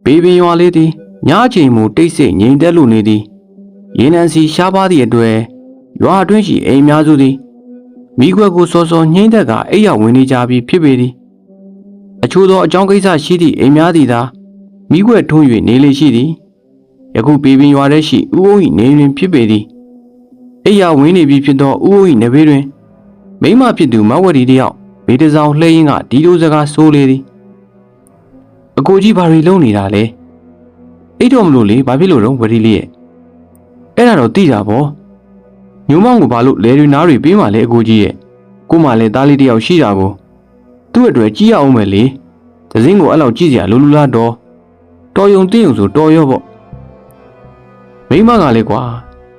ဘေဘင်ရွာလေးသည်ညအချိန်မူတိတ်ဆိတ်ငြိမ်သက်လိုနေသည်ရေနံစီရှားပါးသည့်အတွက်ရွာအတွင်းရှိအိမ်များစုသည်မိခွက်ကိုစောစောညှိမ့်သက်ကအိယာဝင်နေကြပြီးဖြစ်ပေသည်အချို့သောအကြောင်းကိစ္စရှိသည့်အိမ်များသည်သာမိခွက်ထုံး၍နေလေရှိသည်ယခုဘေဘင်ရွာထဲရှိဥအုံ၏နေတွင်ဖြစ်ပေသည်အိယာဝင်နေပြီးဖြစ်သောဥအုံ၏နေဘေးတွင်မိမဖြစ်သူမဝတီတယောက်ဘေးတစောင်းလှဲရင်းကဒီလိုစကားဆိုလေသည်အကိုကြီးဘာတွေလုပ်နေတာလဲအိတ်တော်မလို့လေဘာဖြစ်လို့တော့ဝရီလေးရဲ့အဲ့ဒါတော့သိတာပေါ့ညုံမောင်ကိုဘာလို့လဲတွေနားတွေပေးမှလဲအကိုကြီးရဲ့ကိုမှလည်းသားလေးတယောက်ရှိတာကိုသူ့အတွက်ကြည့်ရအောင်မယ်လေသစင်းကိုအဲ့လောက်ကြည့်စရာလိုလူလားတော့တော်ယုံတင်းယုံဆိုတော်ရောပေါ့မိမကလည်းကွာ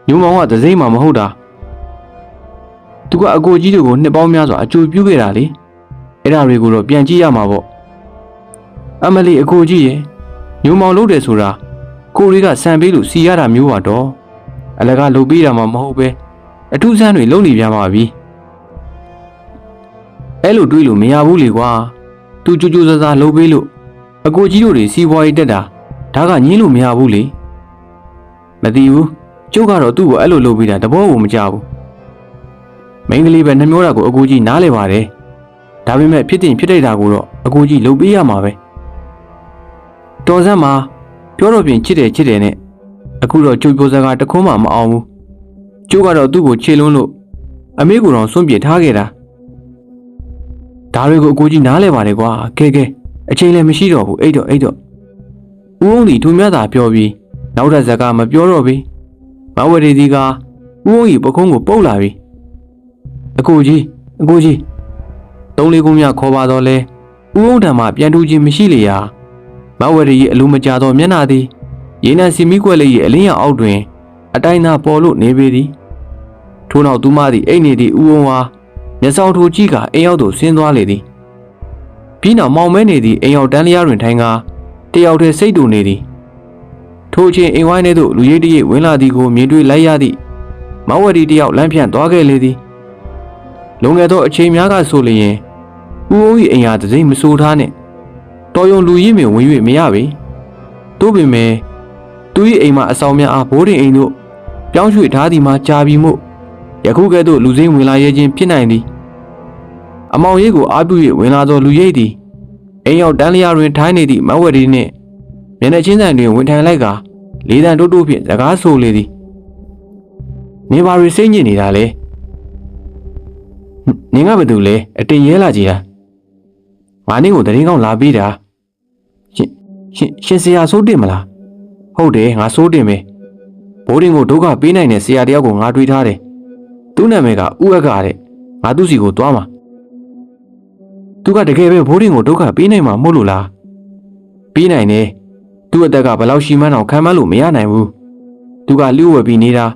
ညုံမောင်ကသစင်းမှမဟုတ်တာသူကအကိုကြီးတို့ကိုနှစ်ပေါင်းများစွာအကျိုးပြုခဲ့တာလေအဲ့ဒါတွေကိုတော့ပြန်ကြည့်ရမှာပေါ့အမလီအကိုကြီးရဲ့ညုံမောင်လုပ်တယ်ဆိုတာကိုရီကစံပေးလို့စီရတာမျိုးပါတော့အလကားလုပ်ပေးတာမှမဟုတ်ပဲအထူးဆန်းတွေလုပ်နေပြန်ပါပြီအဲ့လိုတွေးလို့မရဘူးလေကွာသူကြိုကြိုစားစားလုပ်ပေးလို့အကိုကြီးတို့တွေစီးပွားရေးတက်တာဒါကညင်းလို့မရဘူးလေမသိဘူးကျုပ်ကတော့သူ့ကိုအဲ့လိုလုပ်ပေးတာတဘောကိုမကြဘူးမိန်းကလေးပဲနှမျောတာကိုအကိုကြီးနားလဲပါတယ်ဒါပေမဲ့ဖြစ်တင်ဖြစ်တိုက်တာကိုတော့အကိုကြီးလုပ်ပေးရမှာပဲတော်စမ်းမှာပြောတော့ပြင်ချစ်တယ်နဲ့အခုတော့ကျိုးပြောစကားတခွန်းမှမအောင်ဘူးကျိုးကတော့သူ့ကိုချေလွန်းလို့အမေကိုတော့စွန့်ပစ်ထားခဲ့တာဒါတွေကိုအကိုကြီးနားလဲပါတယ်ကွာကဲအချိန်လည်းမရှိတော့ဘူးအိတ်တော့ဦးုံဒီထူမြတ်သာပြောပြီးနောက်ထပ်စကားမပြောတော့ပြီမဝရီဒီကဦးုံကြီးပခုံးကိုပုတ်လာပြီအကိုကြီးသုံးလေးခုမြခေါ်ပါတော့လဲဦးုံတံမှာပြန်ထူခြင်းမရှိလေရာမဝရီရဲ့အလိုမကျသောမျက်နှာသည်ရေနံစီမီကွက်လေးရဲ့အလင်းရောင်အောက်တွင်အတိုင်းသာပေါ်လို့နေပေသည်ထို့နောက်သူမသည်အိတ်နေသည့်ဦးုံဟာမျက်စောင်းထိုးကြည့်ကအိမ်ရောက်သို့ဆင်းသွားလေသည်ပြီးနောက်မောင်မဲနေသည့်အိမ်ရောက်တန်းလျားတွင်ထိုင်ကတယောက်တည်းစိတ်တူနေသည်ထိုအချိန်အိမ်ဝိုင်းထဲသို့လူရိပ်တရိပ်ဝင်လာသည်ကိုမြင်တွေ့လိုက်ရသည့်မဝရီတယောက်လမ်းဖြန့်သွားခဲ့လေသည်လွန်ခဲ့သောအချိန်များကဆိုလျင်ဦးအုံး၏အိမ်ဟာတစိမ့်မဆိုးထားနဲ့တော်ယုံလူရင်းမြင်ဝင်၍မရပေသို့ပင်မဲ့သူ၏အိမ်မှာအဆောင်များအားဘိုးတင်အိမ်တို့ပြောင်းရွှေ့ထားသည်မှာကြာပြီမို့ယခုကဲ့သို့လူစိမ့်ဝင်လာရခြင်းဖြစ်နိုင်သည်အမောင်ရိပ်ကိုအားပြု၍ဝင်လာသောလူရိပ်သည်အိမ်ရောက်တန်းလျားတွင်ထိုင်းနေသည့်မဝရီနှင့်မျက်နှာချင်းဆိုင်တွင်ဝင်ထိုင်လိုက်ကလေးတန်တိုးတိုးဖြင့်စကားဆိုလေသည်နေပါရီစိတ်ညစ်နေတာလေနင်ကဘာတူလဲအတင်ရဲလာကြီးလားငါနင့်ကိုတရင်ကောင်းလာပေးတာရှင်ဆရာစိုးတင်မလားဟုတ်တယ်ငါစိုးတင်ပဲဘိုးတင်ကိုဒုက္ခပေးနိုင်တဲ့ဆရာတယောက်ကိုငါတွေ့ထားတယ်သူ့နာမည်ကဥအကတဲ့ငါသူ့စီကိုသွားမှာသူကတကယ်ပဲဘိုးတင်ကိုဒုက္ခပေးနိုင်မှာမဟုတ်လို့လားပေးနိုင်တယ်သူ့အသက်ကဘယ်လောက်ရှိမှန်းတော့ခံမလို့မရနိုင်ဘူးသူကလျှို့ဝှက်ပြီးနေတာ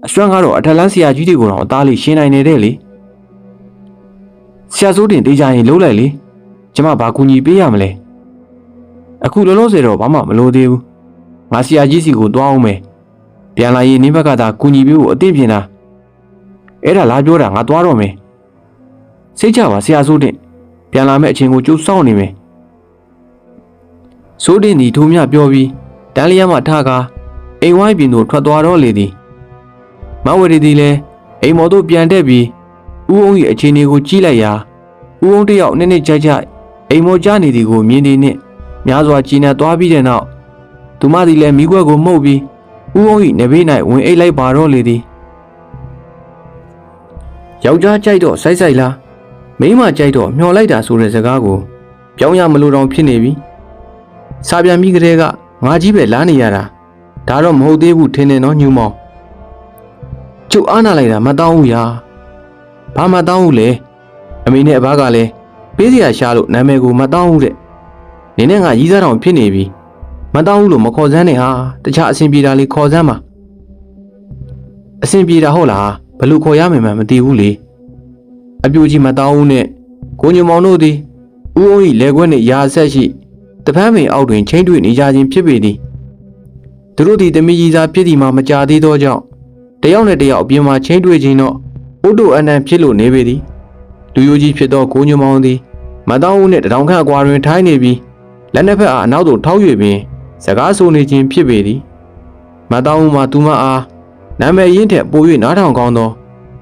အစွမ်းကတော့အထက်လန်းဆရာကြီးတွေကိုတော့အသားလေးရှင်းနိုင်နေတဲ့လေဆရာစိုးတင်တေးကြရင်လှုပ်လိုက်လေကျမဘာကူညီပေးရမလဲအခုလောလောဆယ်တော့ဘာမှမလိုသေးဘူးငါဆရာကြီးစီကိုသွားအောင်မယ်ပြန်လာရင်နင်းဘက်ကသာကူညီပေးဖို့အသင့်ပြင်တာအဲ့ဒါလာပြောတာငါသွားတော့မယ်စိတ်ချပါဆရာစိုးတင်ပြန်လာမယ့်အချိန်ကိုကြိုးစောင့်နေမယ်စိုးတင်ဒီထိုးမြပြောပြီးတန်းလျားမှထကားအိမ်ဝိုင်းပြင်သို့ထွက်သွားတော့လေသည်မဝရီသည်လည်းအိမ်မော်သို့ပြန်တက်ပြီးဦးအုံး၏အခြေအနေကိုကြည့်လိုက်ရာဦးအုံးတယောက်နှစ်ကြိုက်အိမ်မော်ကြားနေသည်ကိုမြင်နေနှင့်များစွာကြည်နပ်သွားပြီးတဲ့နောက်သူမသည်လည်းမိခွက်ကိုမှုတ်ပြီးဦးအုံး၏နေဘေး၌ဝင်အိတ်လိုက်ပါတော့လေသည်ယောက်ျားကြိုက်တော့စိုက်လားမိန်းမကြိုက်တော့မျောလိုက်တာဆိုတဲ့စကားကိုပြောင်းရမလို့တောင်ဖြစ်နေပြီစာပြန်ပြီးကလေးကငါကြီးပဲလားနေရတာဒါတော့မဟုတ်သေးဘူးထင်တယ်နော်ညူမောင်ကျုပ်အားနာလိုက်တာမတောင်းဘူးရာဘာမတောင်းဘူးလဲအမေနဲ့အဘကလည်းပေးစရာရှာလို့နာမည်ကိုမတောင်းဘူးတဲ့နင်းနဲ့ငါရီးစားတောင်ဖြစ်နေပြီမတောင်းဘူးလို့မခေါ်စမ်းနဲ့ဟာတခြားအဆင်ပြေတာလေးခေါ်စမ်းပါအဆင်ပြေတာဟုတ်လားဘယ်လိုခေါ်ရမယ်မှမသိဘူးလေအပြူကြီးမတောင်းဘူးနဲ့ကိုညုံမောင်တို့သည်ဦးအုံး၏လက်ခွက်နှင့်ရာဆက်ရှိတပန်းပင်အောက်တွင်ချင်းတွေ့နေကြခြင်းဖြစ်ပေသည်သူတို့သည်တမီကြီးစားဖြစ်သည်မှာမကြသေးသောကြောင့်တယောက်နဲ့တယောက်အပြင်မှာချင်းတွေ့ခြင်းတော့ဥတုအနံဖြစ်လို့နေပေသည်လူယိုကြီးဖြစ်သောကိုညုံမောင်သည်မတောင်းဘူးနှင့်တထောင်ခန့်အကွာတွင်ထိုင်းနေပြီးလက်နှစ်ဖက်အားအနောက်သို့ထောက်၍ပင် စကားဆိုနေခြင်းဖြစ်ပေသည်မတောင်းမှသူမအားနာမည်ရင်းထက်ပို၍နားထောင်ကောင်းသော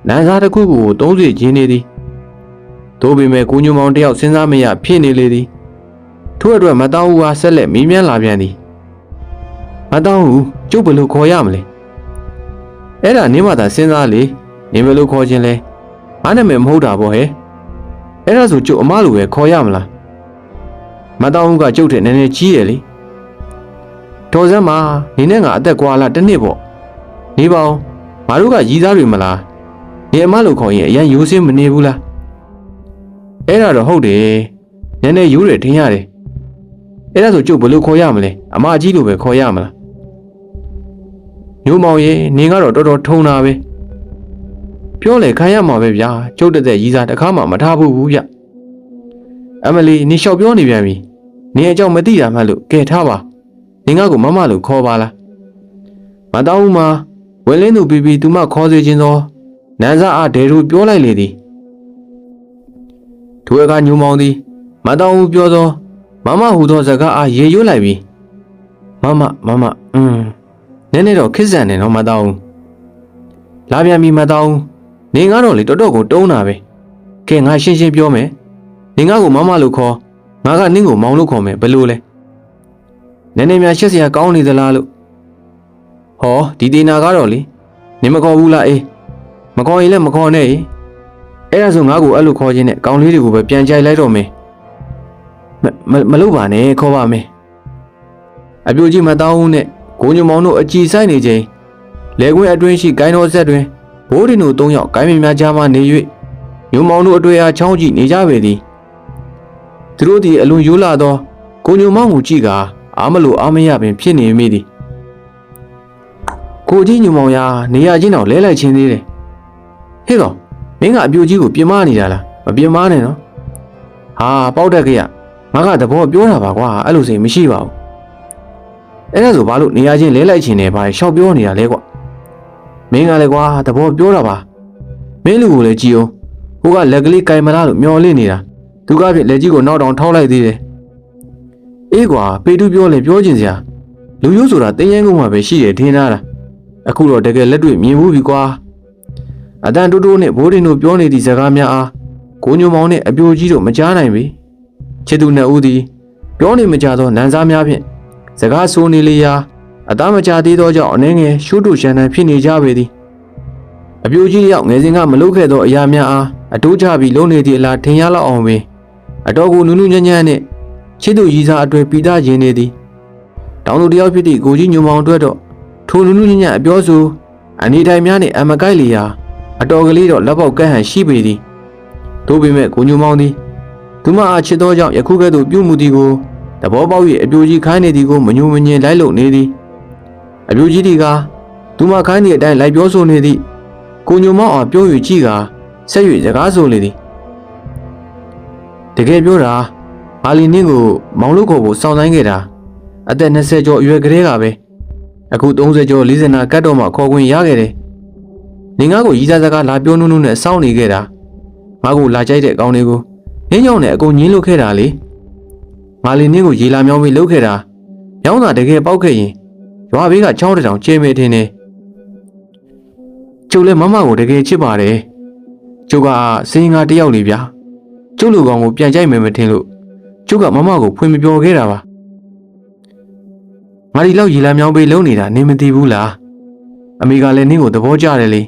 နန်းစားတစ်ခုကိုသုံးဆွေခြင်းနေသည်သို့ပေမဲ့ကိုညိုမောင်တယောက်စဉ်းစားမရဖြစ်နေလေသည်ထို့အတွက်မတောင်းဦးအားဆက်လက်မေးမြန်းလာပြန်သည်မတောင်းဦးကျုပ်ဘယ်လိုခေါ်ရမလဲအဲ့ဒါနင်းမသာစဉ်းစားလေနင်းဘယ်လိုခေါ်ခြင်းလဲငါနာမည်မဟုတ်တာပေါ့ဟဲ့အဲ့ဒါဆိုကျုပ်အမလိုပဲခေါ်ရမလားမတောင်းဦးကကျုပ်ထက်နည်းနည်းကြီးရလေတော်စမ်းမှာနေနဲ့ငါအသက်ကွာလာတစ်နှစ်ပေါ့နေပါဦးငါတို့ကရီးသားတွေမလားနေအမလိုခေါ်ရင်အရင်ရိုးစင်းမနေဘူးလားအဲ့ဒါတော့ဟုတ်တယ်နည်းနည်းရိုးတယ်ထင်ရတယ်အဲ့ဒါဆိုကျုပ်ဘယ်လိုခေါ်ရမလဲအမကြီးလိုပဲခေါ်ရမလားညိုမောင်ရဲ့နင်ကတော့တော်တော်ထုံတာပဲပြောလေခံရမှာပဲဗျာကျုပ်တဲ့ရီးစားတစ်ခါမှမထားဘူးဗျအမလီနေလျှောက်ပြောနေပြန်ပြီနေအကြောင်းမသိတာမှလို့ကဲထားပါနင်ကကိုမမလို့ခေါ်ပါလားမတောင်းဦးမှာဝဲလင်းသူပြီးပြီးသူမခေါ်စေခြင်းသောနန်းစားအားဒဲတို့ပြောလိုက်လေသည်ထိုအခါညိုမောင်သည်မတောင်းဦးပြောသောမမဟူသောစကားအားရေရွတ်လိုက်ပြီးမမနည်းနည်းတော့ခစ်ဆန်နေတော့မတောင်းဦးလာပြန်ပြီမတောင်းဦးနေငါတော့လေတော်တော်ကိုတုံးတာပဲကဲငါရှင်းရှင်းပြောမယ်နေငါကိုမမလို့ခေါ်ငါကနင်းကိုမောင်လို့ခေါ်မယ်ဘယ်လိုလဲနည်းနည်းများရှက်စရာကောင်းနေသလားလို့ဟောဒီတေနာကတော့လေနင်မခေါ်ဘူးလားအေးမခေါ်ရင်လည်းမခေါ်နဲ့အဲ့ဒါဆိုငါ့ကိုအဲ့လိုခေါ်ခြင်းနဲ့ကောင်းလေးတွေကိုပဲပြန်ကြိုက်လိုက်တော့မယ်မလုပ်ပါနဲ့ခေါ်ပါမယ်အပြိုကြီးမတောင်းဦးနဲ့ကိုညုံမောင်တို့အကြည်ဆိုင်နေချိန်လေကွင်းအတွင်းရှိဂိုင်းတော်ဆက်တွင်ဘိုးတင်တို့၃ယောက်ဂိုင်းမများကြားမှနေ၍ညုံမောင်တို့အတွေ့အားချောင်းကြည့်နေကြပေသည်သူတို့သည်အလွန်ရိုးလာသောကိုညုံမောင်ကိုကြည့်ကာအားမလို့အားမရပင်ဖြစ်နေမိသည်ကိုကြီးညုံမောင်ရာနေရချင်းတော့လဲလိုက်ချင်းသေးတယ်ဟေ့ကောင်မင်းကအပြိုကြီးကိုပြင်မနေတာလားမပြင်မနဲ့နော်ဟာပေါက်တက်ကြရငါကသဘောပြောတာပါကွာအဲ့လိုစိမရှိပါဘူးအဲ့ဒါဆိုဘာလို့နေရချင်းလဲလိုက်ချင်းနေပါရှောက်ပြောနေတာလဲကွာမင်းကလည်းကွာသဘောပြောတာပါမင်းလူကိုလည်းကြည်အောင်ဟိုကလက်ကလေးကင်မလားလို့မျောလင့်နေတာသူကဖြစ်လက်ကြီးကိုနောက်တောင်ထောက်လိုက်သေးတယ်အေးကွာပေတူပြောလေပြောချင်စရာလူရိုးဆိုတာတင်းရင်ကုန်မှာပဲရှိတယ်ထင်တာအခုတော့တကယ်လက်တွေ့မြင်ဘူးပြီကွာအတန်တိုးတိုးနဲ့ဘိုးတင်တို့ပြောနေသည့်စကားများအားကိုညိုမောင်နဲ့အပြိုကြီးတို့မကြားနိုင်ပြီချစ်သူနှစ်ဦးသည်ပြောနေမကြသောနန်းစားများဖြင့်စကားဆိုနေလေရာအသားမကြသေးသောကြောင့်အနေငယ်ရှုတုရှမ်းတန်ဖြစ်နေကြပေသည်အပြိုကြီးရောက်ငယ်စဉ်ကမလုပ်ခဲ့သောအရာများအားအတိုးချပြီးလုံးနေသည့်အလားထင်ရလောက်အောင်ပင်အတော်ကိုနုနုညံ့ညံ့နဲ့ချစ်သူရည်စားအတွေ့ပိသားခြင်းနေသည်တောင်သူတယောက်ဖြစ်သည့်ကိုကြီးညုံမောင်အတွက်တော့ထိုနုနုညံ့ညံ့အပြောဆိုအနေထိုင်များနှင့်အမကိုက်လျာအတော်ကလေးတော့လက်ပေါက်ကန့်ဟန်ရှိပေသည်သို့ပေမဲ့ကိုညုံမောင်သည်သူမအားချစ်သောကြောင့်ယခုကဲ့သို့ပြုမှုသည်ကိုသဘောပေါက်၍အပြိုကြီးခိုင်းနေသည်ကိုမညှို့မငြင်းလိုက်လို့နေသည်အပြိုကြီးသည်ကသူမခိုင်းသည့်အတိုင်းလိုက်ပြောဆိုနေသည်ကိုညုံမောင်အားပြော၍ကြည့်ကာဆက်၍စကားဆိုလေသည်တကယ်ပြောတာမာလီနင်းကိုမောင်လို့ခေါ်ဖို့စောင့်ဆိုင်ခဲ့တာအသက်20ကျော်အရွယ်ကလေးကပဲအခု30ကျော်40နာကတ်တော့မှခေါ်ခွင့်ရခဲ့တယ်နင်ငါကိုရီးစားစကားလာပြောနုံနုံနဲ့စောင့်နေခဲ့တာငါကိုလာကြိုက်တဲ့အကောင်လေးကိုနင်းကြောင့်နဲ့အကုန်ညင်းလို့ခဲ့တာလေမာလီနင်းကိုရေလာမြောင်းပြီးလှုပ်ခဲ့တာမြောင်းတာတကယ်ပေါက်ခဲ့ရင်ရွာဘေးကချောင်းတောင်ကျဲမဲထင်းနေကျုပ်လည်းမမကိုတကယ်ချစ်ပါတယ်ကျုပ်ကစင်ငါတယောက်လေးဗျာကျုပ်လူကောင်ကိုပြန်ကြိုက်မယ်မထင်လို့ကျုပ်ကမမကိုဖွင့်မပြောခဲ့တာပါငါဒီလောက်ရေလာမြောင်းပေးလုံးနေတာနင်မသိဘူးလားအမေကလည်းနင်းကိုသဘောကျတယ်လေ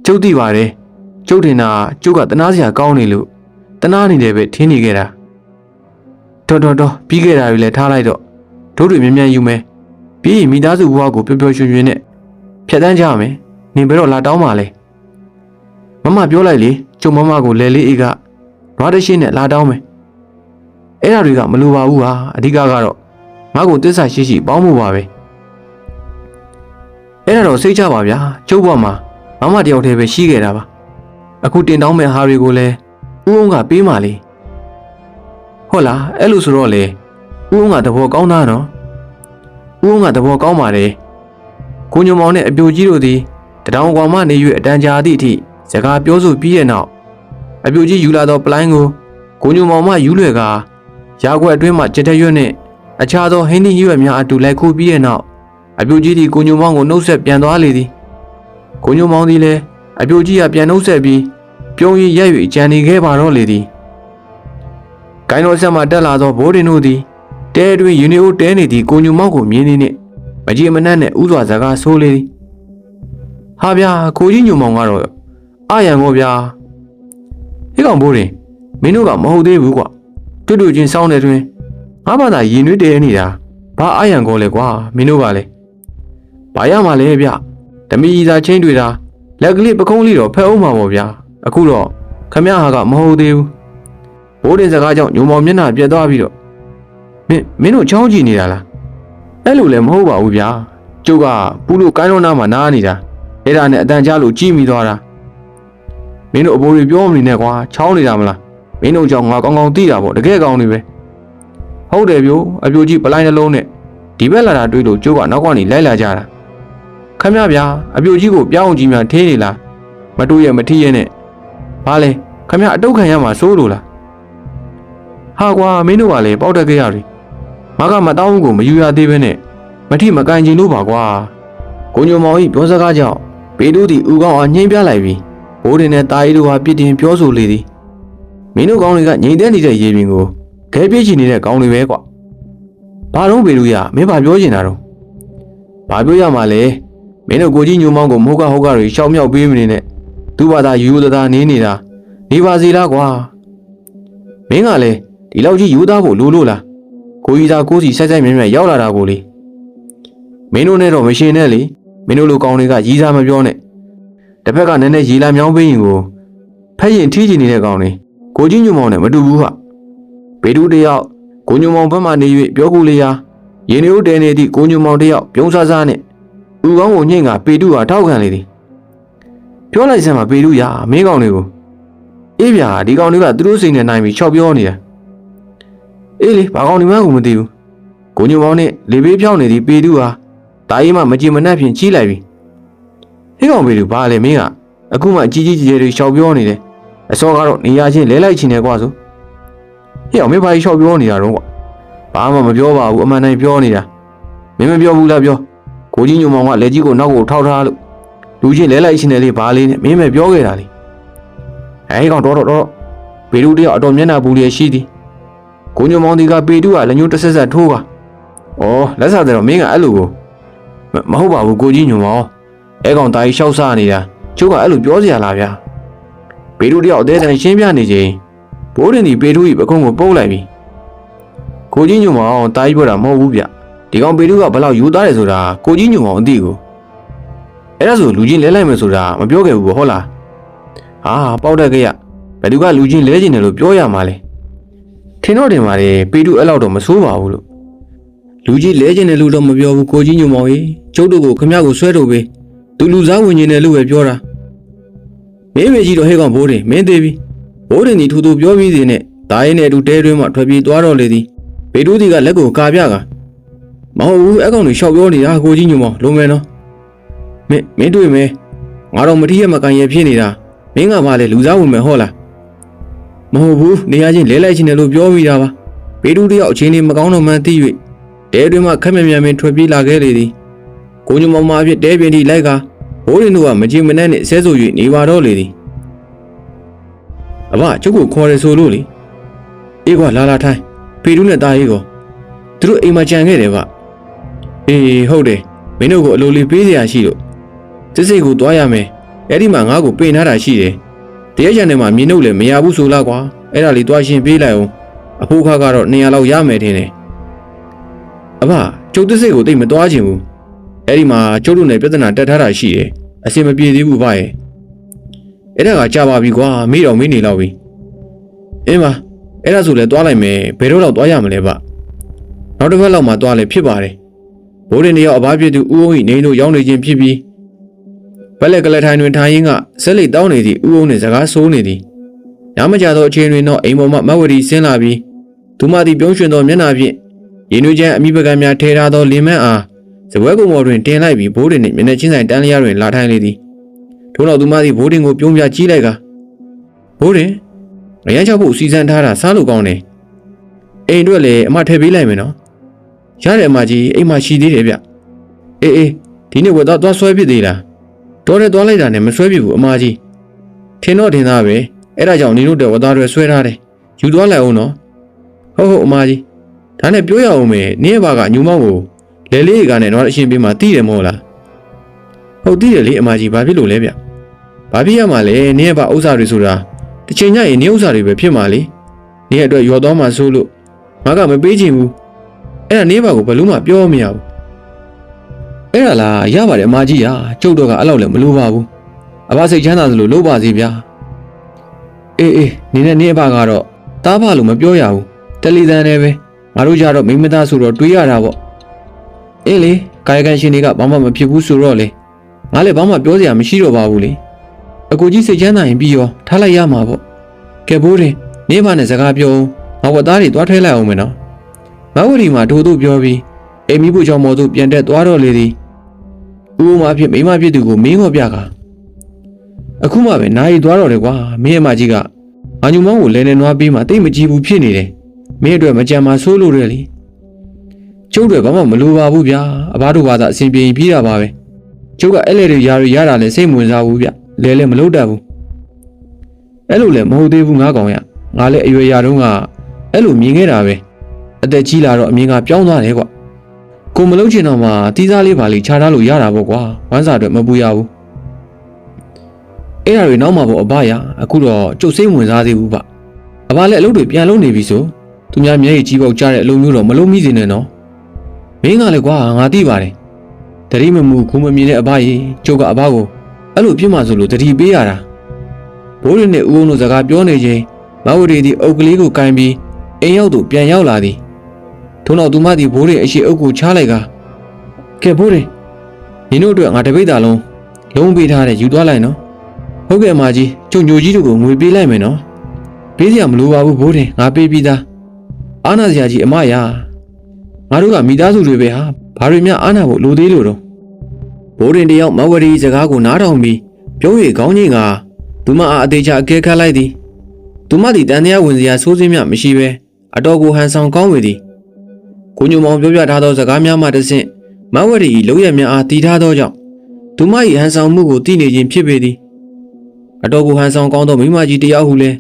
ကျုပ်သိပါတယ်ကျုပ်ထင်တာကျုပ်ကတနာစရာကောင်းနေလို့တနာနေတယ်ပဲထင်းနေခဲ့တာတော်ပြီးခဲ့တာတွေလည်းထားလိုက်တော့တို့တွေမြ мян ယူမယ်ပြီးရင်မိသားစုဘဝကိုပျော်ပျော်ရွှင်ရွှင်နဲ့ဖြတ်တန်းကြမယ်နင်ဘယ်တော့လာတောင်းပါလဲမမပြောလိုက်လေကျုံမမကိုလဲလေးအေးကရွာတရှိနဲ့လာတောင်းမယ်အဲ့ဒါတွေကမလိုပါဘူးဟာအဓိကကတော့ငါ့ကိုတစ္ဆာရှိပေါင်းမှုပါပဲအဲ့ဒါတော့စိတ်ချပါဗျာကျုပ်ဘဝမှာမမတယောက်တည်းပဲရှိခဲ့တာပါအခုတင်တောင်းမဲ့ဟာတွေကိုလည်းဦးအောင်ကပေးမှလေဟုတ်လားအဲ့လိုဆိုတော့လေဦးအောင်ကသဘောကောင်းတာနော်ဦးအောင်ကသဘောကောင်းပါတယ်ကိုညုံမောင်နဲ့အပြိုကြီးတို့သည်တတောင်ကောင်မှနေ၍အတန်ကြာသည့်အထိစကားပြောဆိုပြီးတဲ့နောက်အပြိုကြီးယူလာသောပလိုင်းကိုကိုညုံမောင်မှယူလွယ်ကရာခွက်အတွင်းမှကြက်တဲ့ရွက်နဲ့ အခြားသောဟင်းသီးရွက်များအတူလိုက်ခိုးပြီးတဲ့နောက်အပြိုကြီးသည်ကိုညိုမောင်ကိုနှုတ်ဆက်ပြန်သွားလေသည်ကိုညိုမောင်သည်လည်းအပြိုကြီးကပြန်နှုတ်ဆက်ပြီးပြုံးရည်ရက်၍ကြံနေခဲ့ပါတော့လေသည်ကိုင်းတော်ဆက်မှတက်လာသောဘိုးတင်တို့သည်တဲတွင်ယူနီအိုတဲနေသည့်ကိုညိုမောင်ကိုမြင်သည်နှင့်မကြည်မနှက်နဲ့ဥစွာစကားဆိုလေသည်ဟာဗျာကိုကြီးညိုမောင်ကတော့အာရန်ကိုဗျာဟေ့ကောင်ဘိုးတင်မင်းတို့ကမဟုတ်သေးဘူးကွာတွေ့ချင်းစောင်းနေတွင်ငါဘာသာရင်နှွေးတဲနေတာဘာအာရန်ကိုလဲကွာမင်းတို့ကလည်းဘာရမှာလဲဗျဓမီကြီးသာချင်းတွေ့တာလက်ကလေးပကုံးလေးတော့ဖက်အောင်မှာပေါ့ဗျာအခုတော့ခမရဟာကမဟုတ်သေးဘူးဘိုးတင်စကားကြောင့်ညိုမောင်မျက်နှာပြက်သွားပြီးတော့မင်းတို့ချောင်းကြည့်နေတာလားအဲ့လိုလည်းမဟုတ်ပါဘူးဗျာကျုပ်ကပူလို့ကိုင်းတော့နားမှာနားနေတာအဲ့ဒါနဲ့အတန်ကြားလို့ကြည့်မိသွားတာမင်းတို့အဘိုးတွေပြောမနေနဲ့ကွာချောင်းနေတာမလားမင်းတို့ကြောင့်ငါကောင်းကောင်းသိတာပေါ့တကယ်ကောင်းနေပဲဟုတ်တယ်ဗျို့အပြိုကြီးပလိုက်နှလုံးနဲ့ဒီဘက်လာတာတွေ့လို့ကျုပ်ကနောက်ကနေလိုက်လာကြတာခမရဗျာအပြိုကြီးကိုပြောင်းကြီးများထေးနေလားမတူရဲ့မထီးရဲ့နဲ့ဘာလဲခမရအတုတ်ခံရမှာစိုးလို့လားဟာကွာမင်းတို့ကလည်းပေါက်တက်ခဲ့ရတယ်မကမတောင်းကိုမယူရသေးပဲနဲ့မထိမကန်ချင်လို့ပါကွာကိုညိုမောင်ကြီးပြောစကားကြောင့်ပေတို့သည်ဦးကောင်းအောင်ညှိပြလိုက်ပြီးဘိုးတင်နဲ့တာရီတို့ဟာပြစ်တင်ပြောဆိုလေသည်မင်းတို့ကောင်းတွေကငြိမ်သက်နေတဲ့ရေပြင်ကိုခဲပြေးချင်နေတဲ့ကောင်းတွေပဲကွာဘာတော့ပေတို့ရမင်းဘာပြောချင်တာတော့ဘာပြောရမှာလဲမင်းတို့ကိုကြီးညိုမောင်ကိုမဟုတ်ကဟုတ်ကတွေရှောက်မြောက်ပေးမနေနဲ့သူ့ဘာသာယူသားသားနေနေတာနေပါစီလားကွာမင်းကလည်းဒီလောက်ကြီးယူသားဖို့လိုလို့လားကိုကြီးသားကိုစီဆက်ဆက်မြဲမြဲရောက်လာတာကိုလေမင်းတို့နဲ့တော့မရှင်နဲ့လေမင်းတို့လိုကောင်းတွေကရီးစားမပြောနဲ့တစ်ဖက်ကနည်းနည်းရီလာမြောင်းပေးရင်ကိုဖက်ရင်ထီးချင်နေတဲ့ကောင်းတွေကိုကြီးညိုမောင်နဲ့မတူဘူးဟာဘေတူတယောက်ကိုညိုမောင်ဘက်မှနေ၍ပြောကူလေးရာရင်ရိုးတဲနေသည့်ကိုညိုမောင်တယောက်ပြုံးစားစားနဲ့ဥကောင်းကိုညှိငါပေတူဟာထောက်ခံလေသည်ပြောလိုက်စမ်းပါပေတူရမင်းကောင်းတွေကိုအေးဗျာဒီကောင်းတွေကသူတို့စိတ်နဲ့နိုင်ပြီးချောက်ပြောနေတာအေးလေဘာကောင်းဒီမှကိုမသိဘူးကိုညိုမောင်နဲ့လေဘေးဖြောင်းနေသည့်ပေတူဟာတာရီမှမကြည်မနှက်ဖြင့်ကြီးလိုက်ပြီဟေးကောင်ပေတူဘာလဲမင်းကအခုမှကြီးကြီးကျယ်ကျယ်တွေချောက်ပြောနေတယ်အစောကတော့နေရချင်းလဲလိုက်ချင်တယ်ကွာဆိုဟေးအောင်မင်းဘာကြီးချောက်ပြောနေတာတော့ကွာဘာမှမပြောပါဘူးအမှန်တိုင်းပြောနေတာမင်းမပြောဘူးလားပြောကိုကြီးညိုမောင်ကလက်ကြီးကိုနောက်ကိုထောက်ထားလို့လူချင်းလဲလိုက်ချင်တယ်လေဘာလေးနဲ့မင်းမပြောခဲ့တာလေဟဲ့ကောင်တော့ပေတူတယောက်အတော်မျက်နှာပူလျက်ရှိသည်ကိုညိုမောင်ဒီကပေတူကလက်ညှိုးတစ်ဆက်ဆက်ထိုးပါဩလက်စားတယ်တော့မင်းကအဲ့လိုကိုမဟုတ်ပါဘူးကိုကြီးညိုမောင်အဲကောင်တာကြီးရှောက်စားနေတာကျုပ်ကအဲ့လိုပြောစရာလားဗျာပေတူတယောက်အသေးတိုင်းရှင်းပြနေချိန်ဘိုးတင်ဒီပေတူကြီးပကုံးကိုပုတ်လိုက်ပြီကိုကြီးညိုမောင်တာကြီးပြောတာမဟုတ်ဘူးဗျဒီကောင်ပေတူကဘယ်လောက်ယူသားတယ်ဆိုတာကိုကြီးညိုမောင်အသိကိုအဲ့ဒါဆိုလူချင်းလဲလိုက်မယ်ဆိုတာမပြောခဲ့ဘူးဟုတ်လားဟာပေါက်တက်ခဲ့ရဘယ်သူကလူချင်းလဲကျင်တယ်လို့ပြောရမှာလဲထင်တော့တင်ပါလေပေတူအဲ့လောက်တော့မဆိုးပါဘူးလို့လူကြီးလဲကျင်တယ်လို့တော့မပြောဘူးကိုကြီးညိုမောင်ကြီးကျုပ်တို့ကိုခမရကိုဆွဲထုတ်ပေးသူလူစားဝင်ကျင်တယ်လို့ပဲပြောတာမင်းမေကြီးတော့ဟဲ့ကောင်ဘိုးတင်မင်းသေးပြီဘိုးတင်ဒီထူထူပြောပြီးသေးနဲ့ဒါရဲနဲ့အတူတဲတွင်းမှာထွက်ပြေးသွားတော့လေသည်ပေတူဒီကလက်ကိုကာပြကမဟုတ်ဘူးအကောင်တွေရှောက်ပြောနေတာကိုကြီးညိုမောင်လုံးမယ်နော်မင်းတွေ့မယ်ငါတော့မထီးရမကန်ရဖြစ်နေတာမင်းကမှလည်းလူစားဝင်မယ်ဟောလားမဟုတ်ဘူးနေရာချင်းလဲလိုက်ချင်းတယ်လို့ပြောပြီးတာပါပေတူတယောက်အချင်းလေးမကောင်းတော့မှန်းသိ၍တဲတွင်မှခက်မြန်မြန်ထွက်ပြေးလာခဲ့လေသည်ကိုညိုမောင်မအဖြစ်တဲပြင်းထိလိုက်ကဘိုးရင်တို့ကမကြည်မနှက်နဲ့ဆဲဆို၍နေပါတော့လေသည်အဘကျုပ်ကိုခေါ်ရဆိုလို့လေအေးကွာလာထိုင်ပေတူနဲ့တာရေးကိုသူတို့အိမ်မှာကြံခဲ့တယ်ဗျအေးဟုတ်တယ်မင်းတို့ကိုအလိုလေးပေးစရာရှိလို့စစ်စစ်ကိုတွားရမယ်အဲ့ဒီမှာငါ့ကိုပင်ထားတာရှိတယ်တရက်ရံထဲမှာမြင်းတို့လည်းမရဘူးဆိုလားကွာအဲ့ဒါလေးတွားရှင်ပေးလိုက်အောင်အဖိုးခါကတော့200လောက်ရမယ်ထင်တယ်အဘကျုပ်စစ်စစ်ကိုတိတ်မတွားချင်ဘူးအဲ့ဒီမှာကျုပ်တို့နဲ့ပြဿနာတက်ထားတာရှိတယ်အစင်မပြေသေးဘူးဗျရဲ့အဲ့ဒါကကြာပါပြီကွာမေးတော့မေးနေလောက်ပြီအင်းပါအဲ့ဒါဆိုလည်းတွားလိုက်မယ်ဘယ်တော့လောက်တွားရမလဲဗျနောက်တစ်ပတ်လောက်မှတွားလဲဖြစ်ပါတယ်ဘိုးရင်တယောက်အဘဖြစ်သူဦးအောင်ဤနေတို့ရောက်နေခြင်းဖြစ်ပြီးဘက်လက်ကလထိုင်တွင်ထိုင်ရင်းကဆက်လက်တောင်းနေသည့်ဦးအောင်နှင့်စကားဆိုးနေသည်ညမကြသောအချိန်တွင်တော့အိမ်ပေါ်မှမဝရီဆင်းလာပြီးသူမသည်ပြုံးရွှင်သောမျက်နှာဖြင့်ရင်နွေးချမ်းအမိပကံများထဲထားသောလင်မန်းအားစပွဲကုံပေါ်တွင်တင်လိုက်ပြီးဘိုးရင်နှင့်မျက်နှာချင်းဆိုင်တန်းလျားတွင်လာထိုင်လေသည်ထို့နောက်သူမသည်ဘိုးရင်ကိုပြုံးပြကြီးလိုက်ကဘိုးရင်ငရမ်းချဖို့စီစဉ်ထားတာစားလို့ကောင်းတယ်အိမ်အတွက်လည်းအမထည့်ပေးလိုက်မယ်နော် ရတယ်အမကြီးအိမ်မှာရှိသေးတယ်ဗျအေးဒီနေ့ဝက်သားသွားဆွဲဖြစ်သေးလားတော်တယ်သွားလိုက်တာနဲ့မဆွဲဖြစ်ဘူးအမကြီးထင်တော့ထင်သားပဲအဲ့ဒါကြောင့်နင်တို့တဲ့ဝက်သားတွေဆွဲထားတယ်ယူသွားလိုက်အောင်နော်ဟုတ်အမကြီးဒါနဲ့ပြောရအောင်မယ်နင်းဘာကညူမောင်းကိုလဲလေးကနဲ့တော့အရှင်ပြမှာတီးတယ်မဟုတ်လားဟုတ်တီးတယ်လေအမကြီးဘာဖြစ်လို့လဲဗျဘာဖြစ်ရမှာလဲနင်းဘာဥစ္စာတွေဆိုတာတစ်ချိန်ညရင်နင်းဥစ္စာတွေပဲဖြစ်မှာလေနင်းအတွက်ရော်သွားမှဆိုးလို့ငါကမပေးချင်ဘူးအဲ့ဒါနင်းဘာကိုဘလို့မှပြောမရဘူးအဲ့ဒါလားရပါတယ်အမကြီးဟာကျုပ်တော့ကအဲ့လောက်လည်းမလိုပါဘူးအဘစိတ်ချမ်းသာသလိုလုပ်ပါစေဗျာအေးနင်းနဲ့နင်းအဘကတော့တားဖလို့မပြောရဘူးတယ်လီတန်နဲ့ပဲငါတို့ကြတော့မိမသားဆိုတော့တွေးရတာပေါ့အေးလေကာယကံရှင်တွေကဘာမှမဖြစ်ဘူးဆိုတော့လေငါလည်းဘာမှပြောစရာမရှိတော့ပါဘူးလေအကိုကြီးစိတ်ချမ်းသာရင်ပြီးရောထားလိုက်ရမှာပေါ့ကဲဘိုးတင်နေမနဲ့စကားပြောငါဝတ်သားတွေတွားထဲလိုက်အောင်မယ်နော်မဝရီမှာထို့သို့ပြောပြီးအိမ်မီးဖို့ကြောင့်မော်သူပြန်တက်သွားတော့လေသည်ဥပမာဖြစ်မိမဖြစ်သူကိုမင်းမော်ပြကအခုမှပဲနိုင်သွားတော့တယ်ကွာမင်းအမကြီးကအာညုံမောင်းကိုလဲနေနွားပေးမှတိတ်မကြည့်ဘူးဖြစ်နေတယ်မင်းအတွက်မကြံမှာဆိုးလို့တယ်လေကျုပ်တွေဘာမှမလိုပါဘူးဗျာအဘတို့ဘာသာအစဉ်ပြေရင်ပြီးတာပါပဲကျုပ်ကအဲ့လေတွေရတာလည်းစိတ်ဝင်စားဘူးဗျလဲလည်းမလုပ်တတ်ဘူးအဲ့လိုလည်းမဟုတ်သေးဘူးငါကောင်ရငါလည်းအရွယ်ရတုန်းကအဲ့လိုမြင်ခဲ့တာပဲအသက်ကြီးလာတော့အမြင်ကပြောင်းသွားတယ်ကွာကိုမလုံးချင်တော့မှတီးစားလေးပါလေးခြားထားလို့ရတာပေါ့ကွာဝမ်းစာအတွက်မပူရဘူးအဲ့ဒါတွေနောက်မှပေါ့အဘရအခုတော့ကျုပ်စိတ်ဝင်စားသေးဘူးဗျအဘလည်းအလုပ်တွေပြန်လုပ်နေပြီဆိုသူများမျက်ရည်ကြီးပေါက်ကြတဲ့အလုပ်မျိုးတော့မလုပ်မိစေနဲ့နော်မင်းကလည်းကွာငါသိပါတယ်တတိမမှုခုမမြင်တဲ့အဘကြီးကျုပ်ကအဘကိုအဲ့လိုဖြစ်မှဆိုလို့တတိပေးရတာဘိုးရင်းနဲ့ဦးအောင်တို့စကားပြောနေချင်းမဝရီဒီအုပ်ကလေးကိုကင်ပြီးအိမ်ရောက်သူပြန်ရောက်လာသည်ထို့နောက်သူမသည်ဘိုးရင်းအရှိအုပ်ကိုချလိုက်ကာကဲဘိုးရင်းညီတို့အတွက်ငါတပိတ်တာလုံးလုံးပေးထားတဲ့ယူသွားလိုက်နော်ဟုတ်ကဲ့အမကြီးကျုံညိုကြီးတို့ကိုငွေပေးလိုက်မယ်နော်ပေးစရာမလိုပါဘူးဘိုးရင်းငါပေးပြီးသားအာနာစရာကြီးအမရငါတို့ကမိသားစုတွေပဲဟာဘာတွေများအာနာဖို့လိုသေးလို့တော့ဘိုးရင်တယောက်မဝရီစကားကိုနားထောင်ပြီးပြုံးရည်ခေါင်းကြီးကသူမအားအသေးချာအကဲခတ်လိုက်သည်သူမသည်တန်တရားဝင်စရာဆိုးစင်းမြမရှိပဲအတော်ကိုဟန်ဆောင်ကောင်းဝေသည်ကိုညုံမောင်ပြောပြထားသောစကားများမှတစ်ဆင့်မဝရီ၏လုံရများအားတည်ထားသောကြောင့်သူမ၏ဟန်ဆောင်မှုကိုသိနေခြင်းဖြစ်ပေသည်အတော်ကိုဟန်ဆောင်ကောင်းသောမိမကြီးတယောက်ဟုလည်း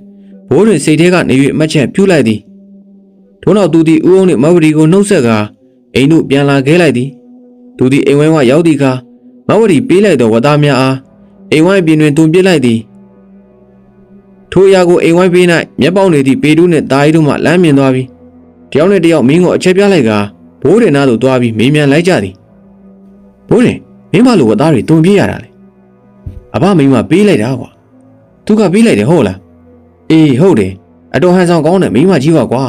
ဘိုးရင်စိတ်ထဲကနေ၍အမှတ်ချက်ပြုလိုက်သည်ထို့နောက်သူသည်ဦးအောင်နှင့်မဝရီကိုနှုတ်ဆက်ကာအိမ်သို့ပြန်လာခဲ့လိုက်သည်သူသည်အိမ်ဝိုင်းဝရောက်သည့်အခါမဝရီပေးလိုက်သောဝတ်သားများအားအိမ်ဝိုင်းပြင်တွင်တွင်ပစ်လိုက်သည်ထိုအရာကိုအိမ်ဝိုင်းပေး၌မျက်ပေါက်နေသည့်ပေတူးနှင့်တာရီတို့မှလမ်းမြင်သွားပြီးတယောက်နှင့်တယောက်မင်းကိုအချက်ပြလိုက်ကာဘိုးရင်နားသို့သွားပြီးမေးမြန်းလိုက်ကြသည်ဘိုးရင်မင်းမလိုဝတ်သားတွေတွင်ပြစ်ရတာလေအဘမင်းမပေးလိုက်တာကွာသူကပေးလိုက်တယ်ဟုတ်လားအေးဟုတ်တယ်အတော်ဟန်ဆောင်ကောင်းတဲ့မိန်းမကြီးပါကွာ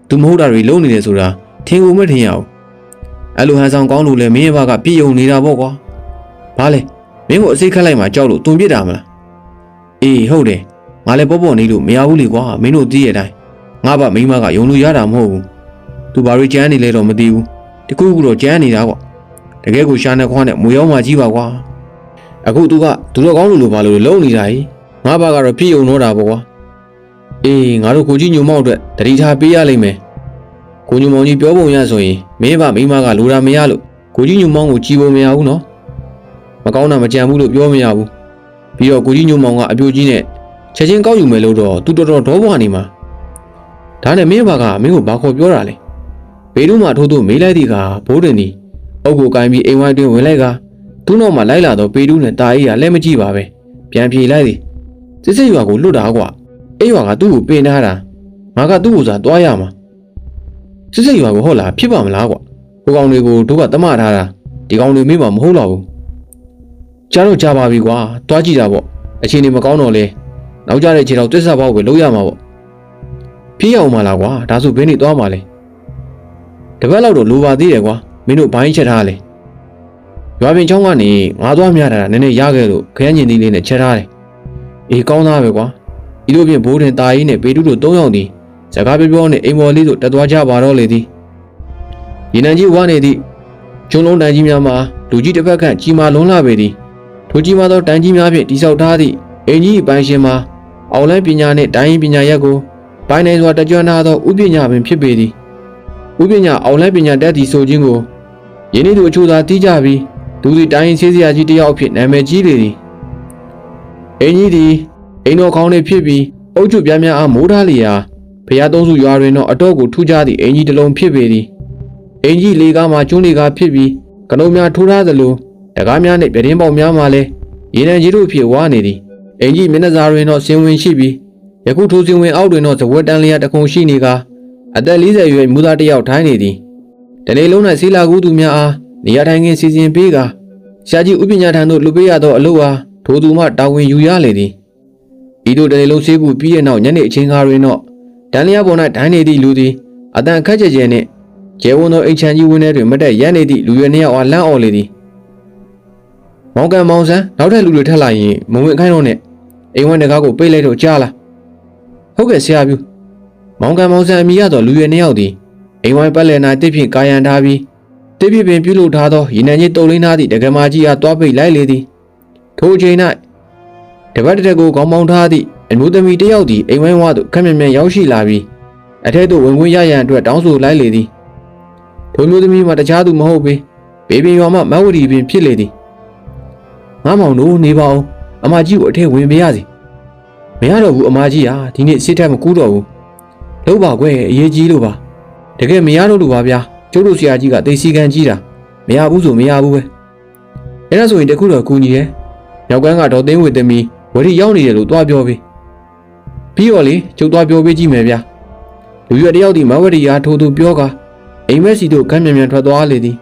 သူမဟုတ်တာတွေလုံးနေတယ်ဆိုတာထင်ကိုမထင်ရအောင်အဲ့လိုဟန်ဆောင်ကောင်းလို့လဲမင်းရဲ့ဘကပြည့်ုံနေတာပေါ့ကွာဘာလဲမင်းကိုအစိတ်ခတ်လိုက်မှကြောက်လို့တွင်ပြစ်တာမလားအေးဟုတ်တယ်ငါလည်းပေါ့ပေါ့နေလို့မရဘူးလေကွာမင်းတို့သိရတဲ့အတိုင်းငါဘမိန်းမကယုံလို့ရတာမဟုတ်ဘူးသူဘာတွေကြမ်းနေလဲတော့မသိဘူးတကူကူတော့ကြမ်းနေတာကွာတကယ်ကိုရှာနေခွားနဲ့မွေရောက်မှကြီးပါကွာအခုသူကသူတော့ကောင်းလို့ဘာလို့လုံးနေတာဟိငါဘကတော့ပြည့်ုံတော့တာပေါ့ကွာအေးငါတို့ကိုကြီးညုံမောက်အတွက်တတိထားပေးရလိမ့်မယ်ကိုညုံမောင်ကြီးပြောပုံရဆိုရင်မင်းဘမိန်းမကလိုတာမရလို့ကိုကြီးညုံမောင်ကိုကြည်ဖို့မရဘူးနော်မကောင်းတာမကြံဘူးလို့ပြောမရဘူးပြီးတော့ကိုကြီးညုံမောင်ကအပြိုကြီးနဲ့ချက်ချင်းကောက်ယူမယ်လို့တော့သူတော်တော်ဒေါဘွားနေမှာဒါနဲ့မင်းဘကမင်းကိုဘာခေါ်ပြောတာလဲဘေးတို့မှထိုးထိုးမေးလိုက်သည့်အခါဘိုးတင်ဒီအုပ်ကိုကိုင်းပြီးအိမ်ဝိုင်းတွင်ဝင်လိုက်ကသူ့နောက်မှာလိုက်လာတော့ပေတူးနဲ့တာအေးကလက်မကြည့်ပါပဲပြန်ပြေးလိုက်သည်စစ်စစ်ရွာကိုလွတ်တာကွာအဲ့ရွာကသူ့ကိုပင်ထားတာငါကသူ့ကိုစားတွားရမှာစစ်စစ်ရွာကိုဟုတ်လားဖြစ်ပါမလားကွာကိုကောင်တွေကိုတို့ကတမထားတာဒီကောင်တွေမေးမှမဟုတ်တော့ဘူးကြားတော့ကြားပါပြီကွာတွားကြည့်တာပေါ့အချိန်နေမကောင်းတော့လေနောက်ကြတဲ့ခြေတော့တွက်ဆက်ပေါက်ပဲလုံးရမှာပေါ့ပြေးရအောင်မလားကွာဒါဆိုဘင်းနေသွားမှာလဲတပတ်လောက်တော့လိုပါသေးတယ်ကွာမင်းတို့ဘိုင်းချက်ထားလေရွာပြင်ချောင်းကနေငါသွားမြတာနည်းနည်းရခဲ့လို့ခရမ်းညင်သီးလေးနဲ့ချက်ထားတယ်အေးကောင်းသားပဲကွာဒီလိုပြင်ဘိုးတင်တာကြီးနဲ့ပေတူးတို့၃ယောက်ဒီစကားပြောနဲ့အိမ်ပေါ်လေးသို့တက်သွားကြပါတော့လေသည်ဒီနန်ကြီးဝါနေသည့်ကျုံလုံးတန်ကြီးများမှာလူကြီးတစ်ဖက်ခန့်ကြီးမာလွန်းလာပေသည်ထိုကြီးမာသောတန်ကြီးများဖြင့်တိဆောက်ထားသည့်အင်ကြီးပိုင်ရှင်မှာအောင်လန်းပညာနှင့်တိုင်းပညာရက်ကိုပိုင်းနိုင်စွာတကြွနာသောဥပညာပင်ဖြစ်ပေသည် ဥပညာအောင်လိုက်ပညာတတ်သည့်ဆိုခြင်းကိုယင်းနေ့သူအချို့သာသိကြပြီးသူသည်တိုင်းဆေးစရာကြီးတစ်ယောက်အဖြစ်နာမည်ကြီးလေသည်အင်းကြီးသည်အိမ်တော်ကောင်းလေးဖြစ်ပြီးအုတ်ချုပ်ပြားများအားမိုးထားလျာဖျားသုံးစုရွာတွင်တော့အတော့ကိုထူးခြားသည့်အင်ကြီးတစ်လုံးဖြစ်ပေသည်အင်ကြီးလေကားမှာကျွန်းလေကားဖြစ်ပြီးကလုံးများထိုးထားသလိုတကားများနှင့်ပြတင်းပေါက်များမှာလည်းရေနံကြီးတို့ဖြစ်ဝါနေသည်အင်ကြီးမျက်နှာစာတွင်တော့ဆင်ဝင်ရှိပြီးယခုထိုးဆင်ဝင်အောက်တွင်တော့ဇဝတ်တန်လျာတခုံရှိနေကအသက်40အရွယ်မူသားတစ်ယောက်ထိုင်းနေသည်တနေ့လုံး၌ဆေးလာကူးသူများအားနေရာထိုင်ခင်းစီစဉ်ပေးကရှာကြီးဥပညာထံသို့လူပေးရသောအလုပ်အားထိုသူမှတာဝန်ယူရလေသည်ဤသို့တနေ့လုံးဆေးကူပြီးတဲ့နောက်ညနေအချိန်ခါတွင်တော့တန်လျာပေါ်၌ထိုင်းနေသည့်လူသည်အတန်ခက်ကြဲကြဲနှင့်ကျဲဝန်းသောအိမ်ချမ်းကြီးဝင်းထဲတွင်မတက်ရန်နေသည့်လူရွယ်နှစ်ယောက်အားလန့်အော်လေသည်မောင်ကန်မောင်ဆန်းနောက်ထပ်လူတွေထက်လာရင်မဝင်ခိုင်းတော့နဲ့အိမ်ဝန်းတကားကိုပိတ်လိုက်တော့ကြားလားဟုတ်ကဲ့ဆရာပြူမောင်ကန်မောင်ဆန်းအမိရသောလူရွယ်နှစ်ယောက်သည်အိမ်ဝိုင်းပတ်လည်၌တစ်ဖြင့်ကာယံထားပြီးတစ်ဖြင့်ပင်ပြုလုပ်ထားသောရေနံကြီးတုံလင်းထားသည့်တက္ကမကြီးအားတွားပိတ်လိုက်လေသည်ထိုအချိန်၌တပတ်တစ်ကိုခေါင်းပေါင်းထားသည့်အမျိုးသမီးတစ်ယောက်သည်အိမ်ဝိုင်းဝါသို့ခက်မြက်မြက်ရောက်ရှိလာပြီးအထက်သို့ဝင်ခွင့်ရရန်အတွက်တောင်းဆိုလိုက်လေသည်ထိုမျိုးသမီးမှာတခြားသူမဟုတ်ပေဘေးပင်ရွာမှမဝတီပင်ဖြစ်လေသည်ငါမောင်တို့နေပါအောင်အမကြီးကိုအထက်ဝင်ပေးရစီမရတော့ဘူးအမကြီးဟာဒီနေ့စစ်ထက်မကူးတော့ဘူးလို့ပါကွယ်အရေးကြီးလို့ပါတကယ်မရတော့လို့ပါဗျာကျုပ်တို့ဆရာကြီးကသိစီကံကြီးတာမရဘူးဆိုမရဘူးပဲအဲ့ဒါဆိုရင်တခုတော့ကူညီရဲနောက်ကန်းကတော့သိန်းဝေသမီးဝရီရောက်နေတယ်လို့တွားပြောပြီးတော့လေကျုပ်တွားပြောပေးကြည့်မယ်ဗျာလူရွယ်တယောက်ဒီမဝရီအားထိုးသူပြောကအိမ်မက်စီတို့ခမ်းမြန်မြန်ထွက်သွားလေသည်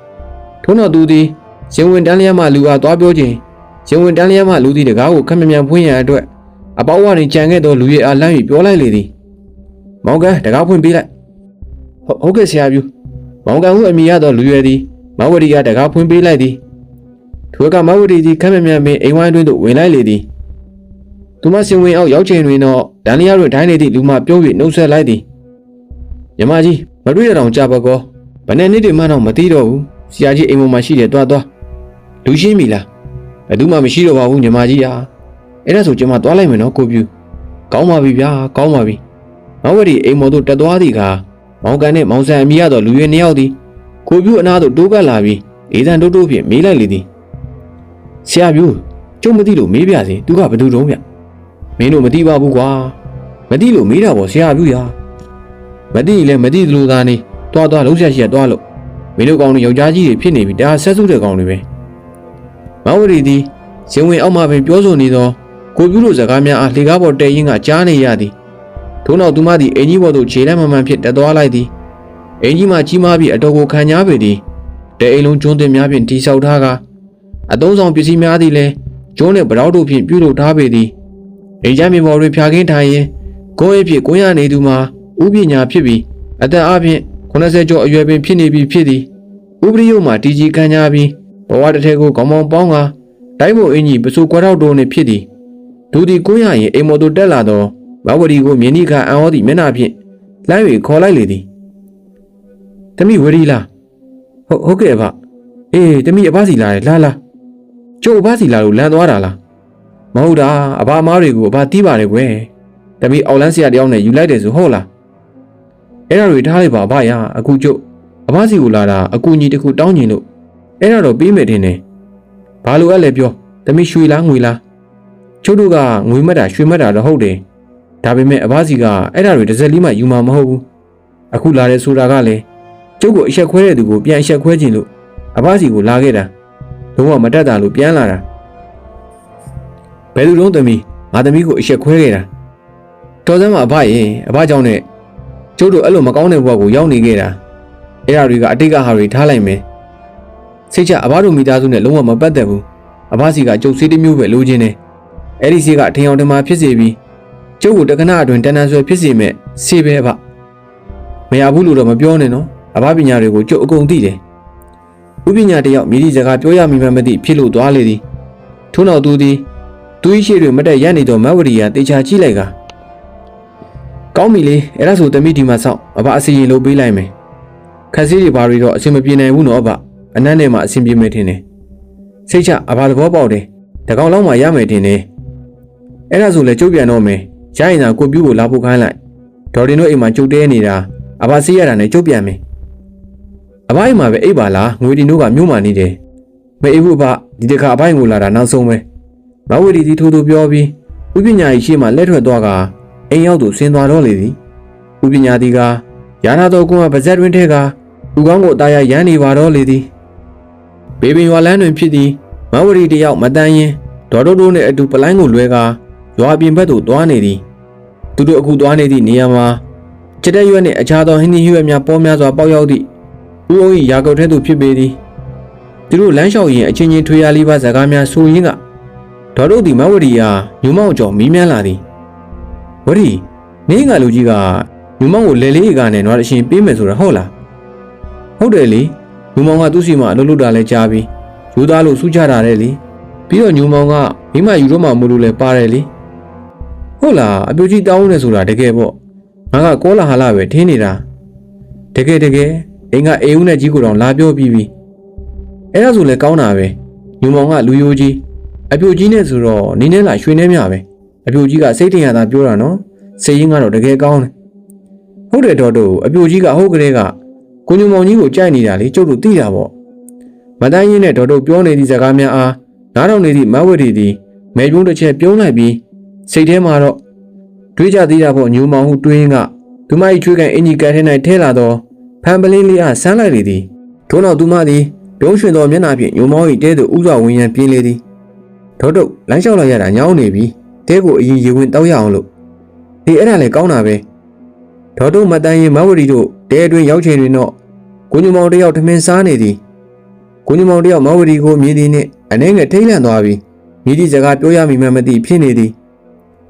ထို့နောက်သူသည်ရှင်ဝင်တန်းလျက်မှလူအားတွားပြောခြင်းရှင်ဝင်တန်းလျက်မှလူသည်တကားကိုခမ်းမြန်မြန်ဖွင့်ရန်အတွက်အပေါင်းဝနေကြံခဲ့သောလူရဲ့အားလမ်းပြီးပြောလိုက်လေသည်မောင်ကန်တကားဖွင့်ပေးလိုက်ဟုတ်ကဲ့ဆရာပြူမောင်ကန်ဟုအမိရသောလူရွယ်သည်မဝရီကတကားဖွင့်ပေးလိုက်သည်ထိုကမဝရီသည်ခမ်းမြန်မြန်ပင်အိမ်ဝိုင်းတွင်သို့ဝင်လိုက်လေသည်သူမရှင်ဝင်အောက်ရောက်ချိန်တွင်တော့ဒန်လျာတွင်ထိုင်းနေသည့်လူမှပြုံး၍နှုတ်ဆက်လိုက်သည်မြမကြီးမတွေ့ရတော့ကြပါကောဘယ်နဲ့နေ့တည်းမှတော့မသိတော့ဘူးဆရာကြီးအိမ်ပေါ်မှာရှိတယ်တွားလူရှင်းပြီလားဘယ်သူမှမရှိတော့ပါဘူးညီမကြီးဟာအဲ့ဒါဆိုကျွန်မတွားလိုက်မယ်နော်ကိုပြူကောင်းပါပြီဗျာကောင်းပါပြီမဝရီအိမ်ပေါ်သို့တက်သွားသည်ကမောင်ကန်နှင့်မောင်ဆန်အမိရသောလူရွယ်နှစ်ယောက်သည်ကိုပြူအနားသို့တိုးကပ်လာပြီးအေးတန်တိုးတိုးဖြင့်မေးလိုက်လေသည်ဆရာပြူကျုပ်မသိလို့မေးပြစီသူကဘယ်သူတုံးဗျမင်းတို့မသိပါဘူးကွာမသိလို့မေးတာပေါ့ဆရာပြူရာမသိလည်းမသိသလိုသားနေတွားလုံးဆက်ရှိရတွားလို့မင်းတို့ကောင်တွေယောက်ျားကြီးတွေဖြစ်နေပြီဒါဆက်စုတဲ့ကောင်တွေပဲမဝရီသည်ရှင်ဝင်အောက်မှပင်ပြောဆိုနေသောကိုပြူတို့စကားများအားလေကားပေါ်တဲရင်ကကြားနေရသည်ထို့နောက်သူမသည်အင်ကြီးပေါ်သို့ခြေလက်မှန်မှန်ဖြင့်တက်သွားလိုက်သည်အင်ကြီးမှကြီးမားပြီးအတော်ကိုခံညားပေသည်တဲအိမ်လုံးကျွန်းတင်များဖြင့်တိဆောက်ထားကအသုံးဆောင်ပစ္စည်းများသည်လည်းကျွန်းနှင့်ဗရောက်တို့ဖြင့်ပြုလုပ်ထားပေသည်အိမ်ချမ်းမြေပေါ်တွင်ဖြာခင်းထိုင်ရင်ဂုံးအိပ်ဖြင့်ကိုရနေသူမှာဥပညာဖြစ်ပြီးအသက်အားဖြင့်80ကျော်အရွယ်ပင်ဖြစ်နေပြီဖြစ်သည်ဥပရိယုမှတီကြီးခံညာပြီးဘဝတစ်ထည်ကိုခေါင်းပေါင်းပေါင်းကတိုင်းမို့အင်ကြီးပစိုးကွက်တော့တိုးနှင့်ဖြစ်သည်ဒူသည်ကိုရရင်အိမ်မော်သို့တက်လာသောမဝရီကိုမြင်းနိခအံ့ဩသည့်မျက်နှာဖြင့်လှမ်း၍ခေါ်လိုက်လေသည်တမိဝရီလားဟုတ်ကဲ့အဖအေးတမိအဖစီလာတယ်လာကျုပ်အဖစီလာလို့လမ်းသွားတာလားမဟုတ်တာအဖမားတွေကိုအဖတီးပါတယ်ကွယ်တမိအောက်လန်းဆရာတယောက်နဲ့ယူလိုက်တယ်ဆိုဟုတ်လားအဲ့ဒါတွေထားလိုက်ပါအဖရအခုကျုပ်အဖစီကိုလာတာအကူကြီးတစ်ခုတောင်းကျင်လို့အဲ့ဒါတော့ပြီးမယ်ထင်တယ်ဘာလို့အဲ့လဲပြောတမိရွှေလားငွေလားကျုပ်တို့ကငွေမက်တာရွှေမက်တာတော့ဟုတ်တယ်ဒါပေမဲ့အဖစီကအဲ့ဒါတွေတစ်စက်လေးမှယူမှာမဟုတ်ဘူးအခုလာတဲ့ဆိုတာကလည်းကျုပ်ကိုအဆက်ခွဲတဲ့သူကိုပြန်အဆက်ခွဲခြင်းလို့အဖစီကိုလာခဲ့တာလုံးဝမတက်တာလို့ပြန်လာတာဘယ်သူလုံးသမီးငါသမီးကိုအဆက်ခွဲခဲ့တာတော်စမ်းမအဖရင်အဖကြောင့်နဲ့ကျုပ်တို့အဲ့လိုမကောင်းတဲ့ဘဝကိုရောက်နေခဲ့တာအဲ့ဒါတွေကအတိတ်ကဟာတွေထားလိုက်မယ်စိတ်ချအဖတို့မိသားစုနဲ့လုံးဝမပတ်သက်ဘူးအဖစီကကျုပ်စေးတစ်မျိုးပဲလိုချင်တယ်အဲ့ဒီစေးကအထင်အောင်တမှာဖြစ်စေပြီးကျုပ်ကိုတက္ကနာအတွင်တန်တန်ဆွဲဖြစ်စေမဲ့စေးပဲအဖမရဘူးလို့တော့မပြောနဲ့နော်အဖပညာတွေကိုကျုပ်အကုန်သိတယ်ဥပညာတယောက်မြည်သည့်စကားပြောရမိမှမသိဖြစ်လို့သွားလေသည်ထို့နောက်သူသည်သူ၏ရှေ့တွင်မတက်ရနေသောမဝရီယာတေချာကြည့်လိုက်ကကောင်းပြီလေအဲ့ဒါဆိုတမိဒီမှာစောင့်အဖအစီရင်လုပ်ပေးလိုက်မယ်ခက်စီးတွေဘာတွေတော့အဆင်မပြေနိုင်ဘူးနော်အဖအနမ်းနဲ့မှအဆင်ပြေမယ်ထင်တယ်စိတ်ချအဖသဘောပေါက်တယ်တကောင်လောက်မှရမယ်ထင်တယ်အဲ့ဒါဆိုလေကျုပ်ပြန်တော့မယ်ရရင်သာကိုပြူကိုလာဖို့ခိုင်းလိုက်ဒေါ်တင်တို့အိမ်မှာကျုပ်တဲနေတာအဖစီးရတာနဲ့ကျုပ်ပြန်မယ် အဘိုင်းမှာပဲအိပ်ပါလားငွေတီတို့ကမြို့မှာနေတယ်မအေးဘူးအဘဒီတခါအဘိုင်းကိုလာတာနောက်ဆုံးပဲမဝတီတီထိုးထိုးပြောပြီးဥပညာကြီးရှေ့မှာလက်ထွက်သွားကအိမ်ရောက်သူဆင်းသွားတော့လေသည်ဥပညာတီကရာနာတော်ကွန်းကပါဇက်တွင်ထဲကလူကောင်းကိုအသားရရမ်းနေပါတော့လေသည်ဘေဘင်ရွာလန်းတွင်ဖြစ်သည်မဝတီတယောက်မတန်းရင်ဒေါ်တို့တို့နှင့်အတူပလိုင်းကိုလွဲကရွာပြင်ဘက်သို့သွားနေသည်သူတို့အခုသွားနေသည့်နေရာမှာချက်တဲ့ရွက်နှင့်အခြားသောဟင်းသီးရွက်များပေါ်များစွာပေါက်ရောက်သည့်ဦးအောင်၏ရာကုတ်ထဲသို့ဖြစ်ပေသည်သူတို့လမ်းလျှောက်ရင်အချင်းချင်းထွေရလေးပါးစကားများဆိုရင်းကဒေါ်တို့သည်မဝတီအားညုံမောင်ကျော်မီးမြန်းလာသည်ဝတီနေငါလူကြီးကညုံမောင်ကိုလဲလေးကနဲ့နွားအရှင်ပေးမယ်ဆိုတာဟုတ်လားဟုတ်တယ်လေညုံမောင်ကသူ့စီမှာအလုပ်လုပ်တာလဲကြားပြီးယူသားလို့စူးချတာတဲ့လေပြီးတော့ညုံမောင်ကမိမယူတော့မှမလို့လဲပါတယ်လေဟုတ်လားအပြိုကြီးတောင်းနေဆိုတာတကယ်ပေါ့ငါကကောလာဟာလာပဲထင်းနေတာတကယ်အိမ်ကအေးဦးနဲ့ကြီးကိုတော့လာပြောပြီးပြီအဲ့ဒါဆိုလဲကောင်းတာပဲညုံမောင်ကလူယိုကြီးအပြိုကြီးနဲ့ဆိုတော့နင်းနေလာရွှေနေမြပဲအပြိုကြီးကစိတ်တင်ရတာပြောတာနော်စိတ်ရင်းကတော့တကယ်ကောင်းတယ်ဟုတ်တယ်တော်တို့အပြိုကြီးကဟုတ်ကလေးကကိုညုံမောင်ကြီးကိုကြိုက်နေတာလေကျုပ်တို့သိတာပေါ့မတန်းရင်းနဲ့တော်တို့ပြောနေသည့်စကားများအားနားထောင်နေသည့်မဝတီသည်မဲပြုံးတစ်ချက်ပြုံးလိုက်ပြီးစိတ်ထဲမှာတော့တွေးကြသေးတာပေါ့ညုံမောင်ဟုတွေးရင်းကသူမ၏ချွေးကန်အင်ကြီးကတ်ထဲ၌ထဲလာသောဖန်ပလင်းလေးအားဆန်းလိုက်လေသည်ထို့နောက်သူမသည်ပြုံးရွှင်သောမျက်နှာဖြင့်ညုံမောင်၏တဲသို့ဥစွာဝင်ရန်ပြင်းလေသည်တော်တို့လမ်းလျှောက်လိုက်ရတာညောင်းနေပြီတဲကိုအရင်ရေဝင်တောက်ရအောင်လို့ဒီအဲ့ဒါလည်းကောင်းတာပဲတော်တို့မတန်းရင်မဝတီတို့တဲအတွင်းရောက်ချိန်တွင်တော့ကိုညုံမောင်တယောက်ထမင်းစားနေသည်ကိုညုံမောင်တယောက်မဝတီကိုမြင်သည်နှင့်အနေငယ်ထိတ်လန့်သွားပြီးမိသည့်စကားပြောရမည်မှမသိဖြစ်နေသည်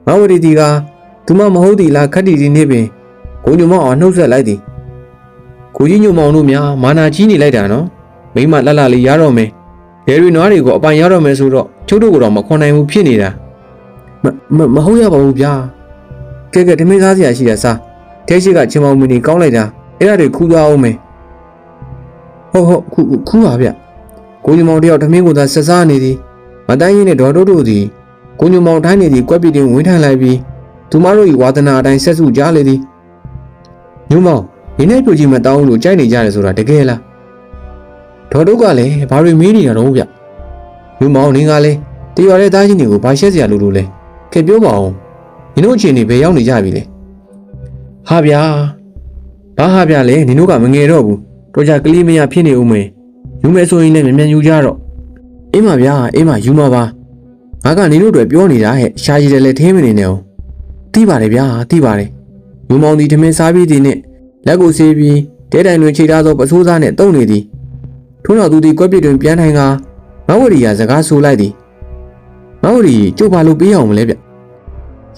မဝတီကသူမမဟုတ်သည်လားခက်တီတီနေပင်ကိုညုံမောင်အောင်နှုတ်ဆက်လိုက်သည်ကိုကြီးညုံမောင်တို့များမာနာကြီးနေလိုက်တာနော်မိမလှလှလေးရတော့မယ်ဒဲရီနွားတွေကိုအပိုင်ရတော့မယ်ဆိုတော့ချုပ်တို့ကတော့မခွန်နိုင်ဘူးဖြစ်နေတာမဟုတ်ရပါဘူးဗျာကဲတမင်းစားစရာရှိတာစားထဲရှိကချင်းမောင်မင်းကြီးကောင်းလိုက်တာအဲ့ဒါတွေခူးသွားအောင်မယ်ဟုတ်ခူးပါဗျကိုညုံမောင်တယောက်တမင်းကိုသာဆက်စားနေသည်မတန်းရင်နဲ့ဒေါ်တို့သည်ကိုညုံမောင်ထိုင်းနေသည်ကွက်ပီတင်ဝင်ထိုင်လိုက်ပြီးသူမတို့၏ဝါသနာအတိုင်းဆက်စုကြားလေသည်ညုံမောင်ဒီနေ့ပြူကြီးမတောင်းလို့ကြိုက်နေကြတယ်ဆိုတာတကယ်လားဒေါ်တို့ကလည်းဘာတွေမေးနေတာတော့ဗျညုံမောင်နေကလည်းတရွာတဲ့သားချင်းတွေကိုဘာရှက်စရာလို့လဲကဲပြောပါအောင်နင်တို့အချိန်တွေဘယ်ရောက်နေကြပြီလဲဟာဗျာဘာဟာဗျာလဲနင်တို့ကမငယ်တော့ဘူးတော့ကြကလေးမရဖြစ်နေဦးမယ်ယူမယ်ဆိုရင်လည်းမြန်ယူကြတော့အေးမဗျာအေးမယူမှာပါငါကနင်တို့တွေပြောနေတာဟဲ့ရှားရည်တယ်လဲထင်းမနေနဲ့အောင်သိပါတယ်ဗျာသိပါတယ်ညုံမောင်ဒီထမင်းစားပြီးသည်နဲ့လက်ကိုဆေးပြီးတဲတိုင်တွင်ခြေထားသောပစိုးစားနှင့်တုံနေသည်ထို့နောက်သူသည်ကွက်ပစ်တွင်ပြန်ထိုင်ကမဝရီကစကားဆိုလိုက်သည်မဝရီကျုပ်ဘာလို့ပေးအောင်မလဲဗျ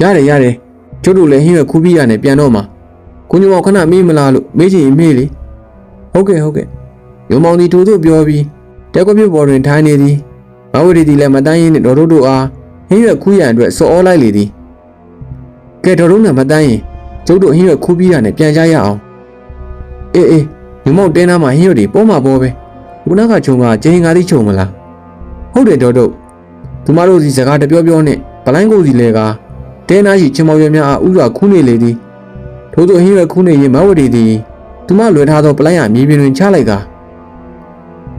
ရတယ်ကျုပ်တို့လည်းဟင်းရွက်ခူးပြီးရနဲ့ပြန်တော့မှာကိုညုံမောင်ခဏမေးမလားလို့မေးချင်မေးလေဟုတ်ကဲ့ညုံမောင်ဒီထို့သို့ပြောပြီးတဲကွက်ပစ်ပေါ်တွင်ထိုင်နေသည်မဝရီသည်လည်းမတန်းရင်နှင့်ဒေါ်တို့အားဟင်းရွက်ခူးရန်အတွက်စော်ဩလိုက်လေသည်ကဲဒေါ်တို့နဲ့မတန်းရင်ကျုပ်တို့ဟင်းရွက်ခူးပြီးရနဲ့ပြန်ကြရအောင်အေးညုံမောင်တင်းသားမှာဟင်းရွက်တွေပေါ်မှာပေါ်ပဲခုနကခြုံကကျင်းကားလေးခြုံမလားဟုတ်တယ်ဒေါ်တို့သူမတို့စီစကားတပြောနဲ့ဗလိုင်းကိုစီလဲကတင်းသားရှိချင်းမောင်ရွက်များအားဥစွာခူးနေလေသည်ထို့သောဟင်းရွက်ခူးနေရင်မဝတီသည်သူမလွယ်ထားသောပလိုင်းအားမြေပြင်တွင်ချလိုက်က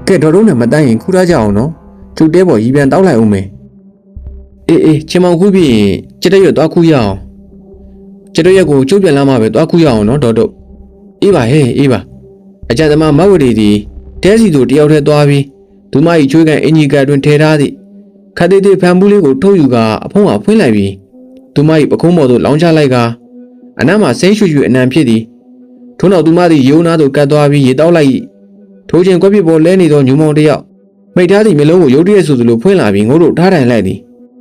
ကဲဒေါ်တို့နဲ့မတန်းရင်ခူးထားကြအောင်နော်ကျုပ်တဲပေါ်ရီပြန်တောက်လိုက်အောင်မယ်အေးချင်းမောင်ခူးပြီးရင်ကျက်တဲ့ရွက်သွားခူးရအောင်ကျက်တဲ့ရွက်ကိုကျုပ်ပြန်လာမှပဲသွားခူးရအောင်နော်ဒေါ်တို့အေးပါအကြံသမားမဝတီသည်တဲစီတို့တယောက်တည်းသွားပြီးသူမ၏ချွေးကန်အင်ကြီးကတွင်ထဲထားသည့်ခတ်သေးသေးဖန်ပူးလေးကိုထုတ်ယူကအဖုံးအားဖွင့်လိုက်ပြီးသူမ၏ပခုံးပေါ်သို့လောင်းချလိုက်ကအနမ်းမှာစိမ့်ရွှေအနံဖြစ်သည်ထို့နောက်သူမသည်ယုံနာသို့ကတ်သွားပြီးရေတောက်လိုက်၏ထိုချိန်ကွက်ပြပေါ်လဲနေသောညုံမောင်တယောက်မိတ်ထားသည့်မျိုးလုံးကိုရုတ်တရက်ဆိုသလိုဖွင့်လာပြီးငို့တို့ထားထိုင်လိုက်သည်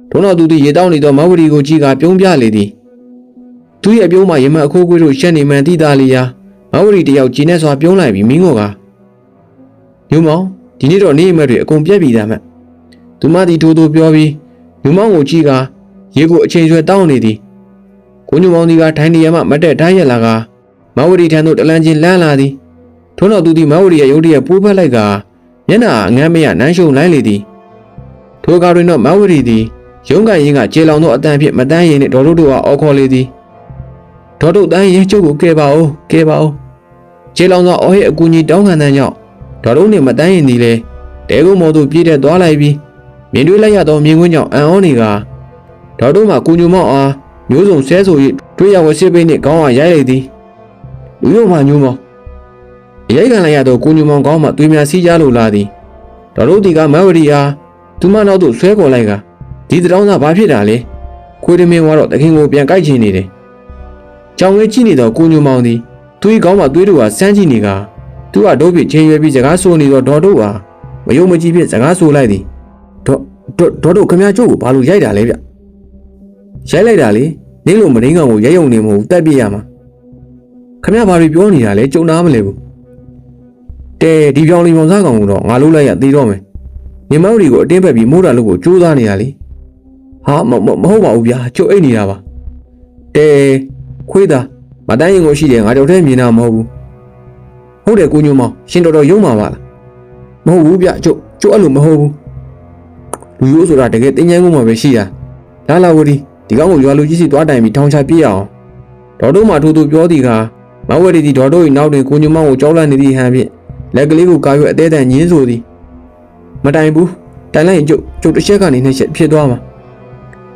ထို့နောက်သူသည်ရေတောက်နေသောမဝတီကိုကြည့်ကပြုံးပြလေသည်သူ၏အပြုံးမှာရမတ်အခိုးကွေးတို့ရှက်နေမှန်တိသားလျာမဝတီတယောက်ကျင်းနေစွာပြုံးလိုက်ပြီးမင်းငေါ်ကညုံမောင်ဒီနေ့တော့နေအိမ်မက်တွေအကုန်ပြက်ပြီသားမှသူမသည်ထိုးထိုးပြောပြီးညုံမောင်ကိုကြည့်ကရေကိုအချိန်ဆွဲတောင်းနေသည်ကိုညုံမောင်သည်ကထိုင်နေရမှမတက်ထားရလာကမဝတီထံသို့တလန်းချင်းလန်းလာသည်ထို့နောက်သူသည်မဝတီရဲ့ရုပ်တရက်ပိုးဖက်လိုက်ကမျက်နှာအငမ်းမရနမ်းရှုံလိုက်လေသည်ထိုအခါတွင်တော့မဝတီသည်ရုံးကန်ရင်းကကျေလောင်သောအတန်ဖြင့်မတန်းရင်နှင့်ဒေါ်တို့အားအော်ခေါ်လေသည်ဒေါ်တို့တန်းရင်ကျုပ်ကိုကဲပါဦးကျေလောင်သောအော်ဟစ်အကူကြီးတောင်းခံတဲ့ကြောင့် ဒေါ်တို့နဲ့မတန်းရင်ဒီလေတဲကုန်းမော်တို့ပြေးတဲ့သွားလိုက်ပြီးမြင်တွေ့လိုက်ရတော့မြင်ကွင်းကြောင့်အံ့ဩနေကဒေါ်တို့မှကိုညိုမောင်အားမျိုးစုံဆဲဆို၍တွေ့ရဝစစ်ပိတ်နှင့်ခေါင်းအားရိုက်လိုက်သည်လူတို့မှညိုမောင်ရိုက်ခံလိုက်ရတော့ကိုညိုမောင်ခေါင်းမှသွေးများစီးကြလို့လာသည်ဒေါ်တို့ဒီကမဝရီအားသူမနောက်သို့ဆွဲခေါ်လိုက်ကဒီတောင်းသားဘာဖြစ်တာလဲခွေးတမင်းကတော့တခင်ကိုပြန်ကြိုက်ချင်နေတယ်ကြောင်ဝဲကြည့်နေတော့ကိုညိုမောင်သည်သူ့ခေါင်းမှသွေးတို့ဟာစမ်းကြည့်နေကသူကဒုတ်ပြချင်းရွယ်ပြီးစကားဆိုနေတော့ဒေါ်တို့ဟာမယုံမကြည်ဖြစ်စကားဆိုလိုက်သည်ဒေါ်တို့ခမရကျုပ်ကိုဘာလို့ရိုက်တာလဲဗျရိုက်လိုက်တာလေနင်းလိုမရင်းကောင်ကိုရိုက်ရုံနေမဟုတ်တက်ပြရမှာခမရဘာတွေပြောနေတာလဲကြုံနာမလဲဘူးတဲဒီပြောင်လီမောင်စားကောင်ကတော့ငါလုံးလိုက်ရသေးတော့မယ်ညီမတို့တွေကိုအတင်းဖက်ပြီးမိုးတာလို့ကိုကြိုးစားနေတာလေဟာမဟုတ်ပါဘူးဗျာကျုပ်အိတ်နေတာပါတဲခွေးသားမတန်းရင်ကိုရှိတယ်ငါကြောက်တဲ့မြင်တာမဟုတ်ဘူးဟုတ်တယ်ကိုညိုမောင်ရှင်တော်ရုံမှာပါလားမဟုတ်ဘူးဗျကျုပ်အဲ့လိုမဟုတ်ဘူးလူရိုးဆိုတာတကယ်တင်းကျန်းကုန်မှာပဲရှိတာလာဝတီဒီကောင်ကိုရွာလူကြီးစီသွားတိုင်ပြီးထောင်ချပြစ်အောင်ဒေါ်တို့မှထိုးထိုးပြောသည်ကမဝရီဒီဒေါ်တို့၏နောက်တွင်ကိုညိုမောင်ကိုကြောက်လန့်နေသည့်ဟန်ဖြင့်လက်ကလေးကိုကာရွက်အသေးတန်ညင်းဆိုသည်မတိုင်ဘူးတိုင်လိုက်ရင်ကျုပ်တစ်ချက်ကနေနှစ်ချက်ဖြစ်သွားမှာ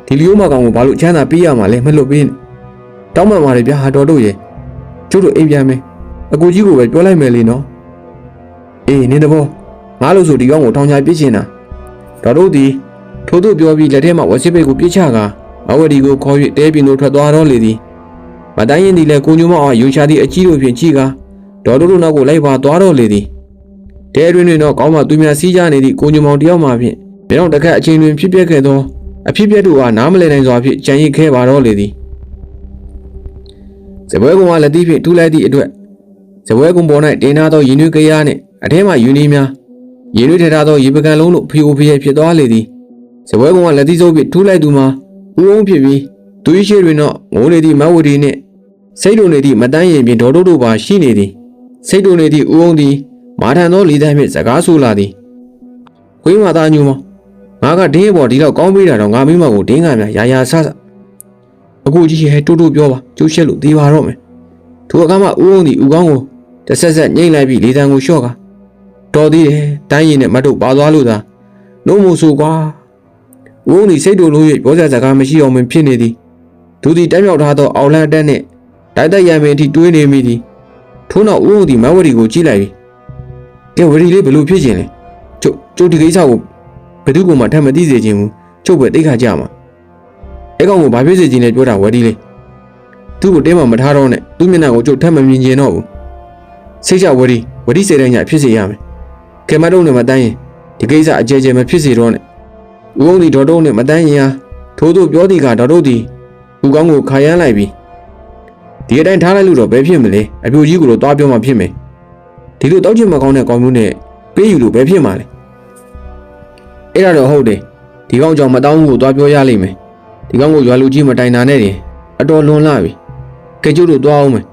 ဒီလူရိုးမကောင်ကိုဘာလို့ချမ်းသာပေးရမှာလဲမလွတ်ပေးနဲ့တောင်းပန်ပါလေဗျာဒေါ်တို့ရဲ့ကျုပ်တို့အိမ်ပြန်မယ်အကူကြီးကိုပဲပြောလိုက်မယ်လေနော်အေးနင်းတဘောငါလို့ဆိုဒီကောင်ကိုထောင်ချပြစ်ချင်တာဒေါ်တို့သည်ထိုးထိုးပြောပြီးလက်ထဲမှာဝက်စစ်ပိတ်ကိုပြစ်ချကမဝရီကိုခေါ်၍တဲပြင်းတို့ထွက်သွားတော့လေသည်မတိုင်းရင်သည်လည်းကိုညိုမောင်အားယူချသည့်အကြီးတို့ဖြင့်ကြီးကဒေါ်တို့နောက်ကိုလိုက်ပါသွားတော့လေသည်တဲတွင်တွင်တော့ကောင်းမှသူများစီးကြနေသည့်ကိုညိုမောင်တယောက်မှဖြင့်မြေတော်တစ်ခတ်အချိန်တွင်ဖြစ်ပျက်ခဲ့သောအဖြစ်ပြက်တို့အားနားမလည်နိုင်စွာဖြင့်ကြံရစ်ခဲ့ပါတော့လေသည်ဇပွဲကုံကလက်သီးဖြင့်ထူလိုက်သည့်အတွက်ဇပွဲကုံပေါ်၌တင်ထားသောရင်းနှွေးကြရနှင့်အထဲမှယူနီများရင်းနှွေးထထားသောရေပကံလုံးတို့ဖီအိုဖီရဲဖြစ်သွားလေသည်ဇပွဲကုံကလက်သီးစုပ်ဖြင့်ထူလိုက်သူမှာဦးအောင်ဖြစ်ပြီးသူ၏ရှိတွင်တော့ငိုးနေသည့်မဝတီနှင့်စိတ်တုန်နေသည့်မတန်းရင်ပြင်ဒေါ်တို့ပါရှိနေသည်စိတ်တုန်နေသည့်ဦးအောင်သည်မာထန်သောလီတိုင်းဖြင့်စကားဆိုလာသည်ခွေးမသားညူမောင်ငါကဒင်းရဲ့ပေါ်ဒီလောက်ကောင်းပေးတာတော့ငါမိမကိုဒင်းကများရာဆဆအခုကြီးဟဲတူတူပြောပါကျိုးရှက်လို့သေးပါတော့မယ်သူအခါမှဦးအောင်သည်ဦးကောင်းကိုတဆက်ဆက်ညှိလိုက်ပြီးလေတံကိုလျှော့ကတော်သေးတယ်တိုင်းရင်နဲ့မတ်တို့ပါသွားလို့သာနှုံးမို့ဆိုကွာဦးအောင်သည်စိတ်တူလို့၍ပြောစရာစကားမရှိအောင်ပင်ဖြစ်နေသည်သူသည်တက်မြောက်ထားသောအောင်လန်းတက်နှင့်တိုက်တိုက်ရံပင်အထိတွေးနေမိသည်ထို့နောက်ဦးအောင်သည်မဝရီကိုကြည့်လိုက်ပြီးကဲဝရီလေးဘလို့ဖြစ်ခြင်းလဲကျုပ်ဒီကိစ္စကိုဘယ်သူမှထပ်မသိစေခြင်းဘူးကျုပ်ပဲသိခါကြမှာအဲ့ကောင်ကိုဘာဖြစ်စေခြင်းလဲပြောတာဝရီလေးသူ့ကိုတင်းမှမထားတော့နဲ့သူ့မျက်နှာကိုကျုပ်ထပ်မမြင်ချင်တော့ဘူးစိတ်ချဝရီစေတဲ့ညဖြစ်စေရမယ်ကဲမတော့နဲ့မတန်းရင်ဒီကိစ္စအကျယ်ကျယ်မဖြစ်စေတော့နဲ့ဦးအောင်ဒီဒေါ်တုံးနဲ့မတန်းရင်ဟာထိုးထိုးပြောသည်ကဒေါ်တို့သည်ဦးကောင်းကိုခါရမ်းလိုက်ပြီးဒီအတိုင်းထားလိုက်လို့တော့ဘယ်ဖြစ်မလဲအပြိုကြီးကိုတော့တွားပြောမှဖြစ်မယ်ဒီလိုတောက်ချင်မကောင်းတဲ့ကောင်မျိုးနဲ့ပေးယူလို့ဘယ်ဖြစ်မှာလဲအဲ့ဒါတော့ဟုတ်တယ်ဒီကောင်ကြောင့်မတောင်းဘူးကိုတွားပြောရလိမ့်မယ်ဒီကောင်ကိုရွာလူကြီးမတိုင်တာနဲ့တင်အတော်လွန်လာပြီကဲကျုပ်တို့တွားအောင်မယ်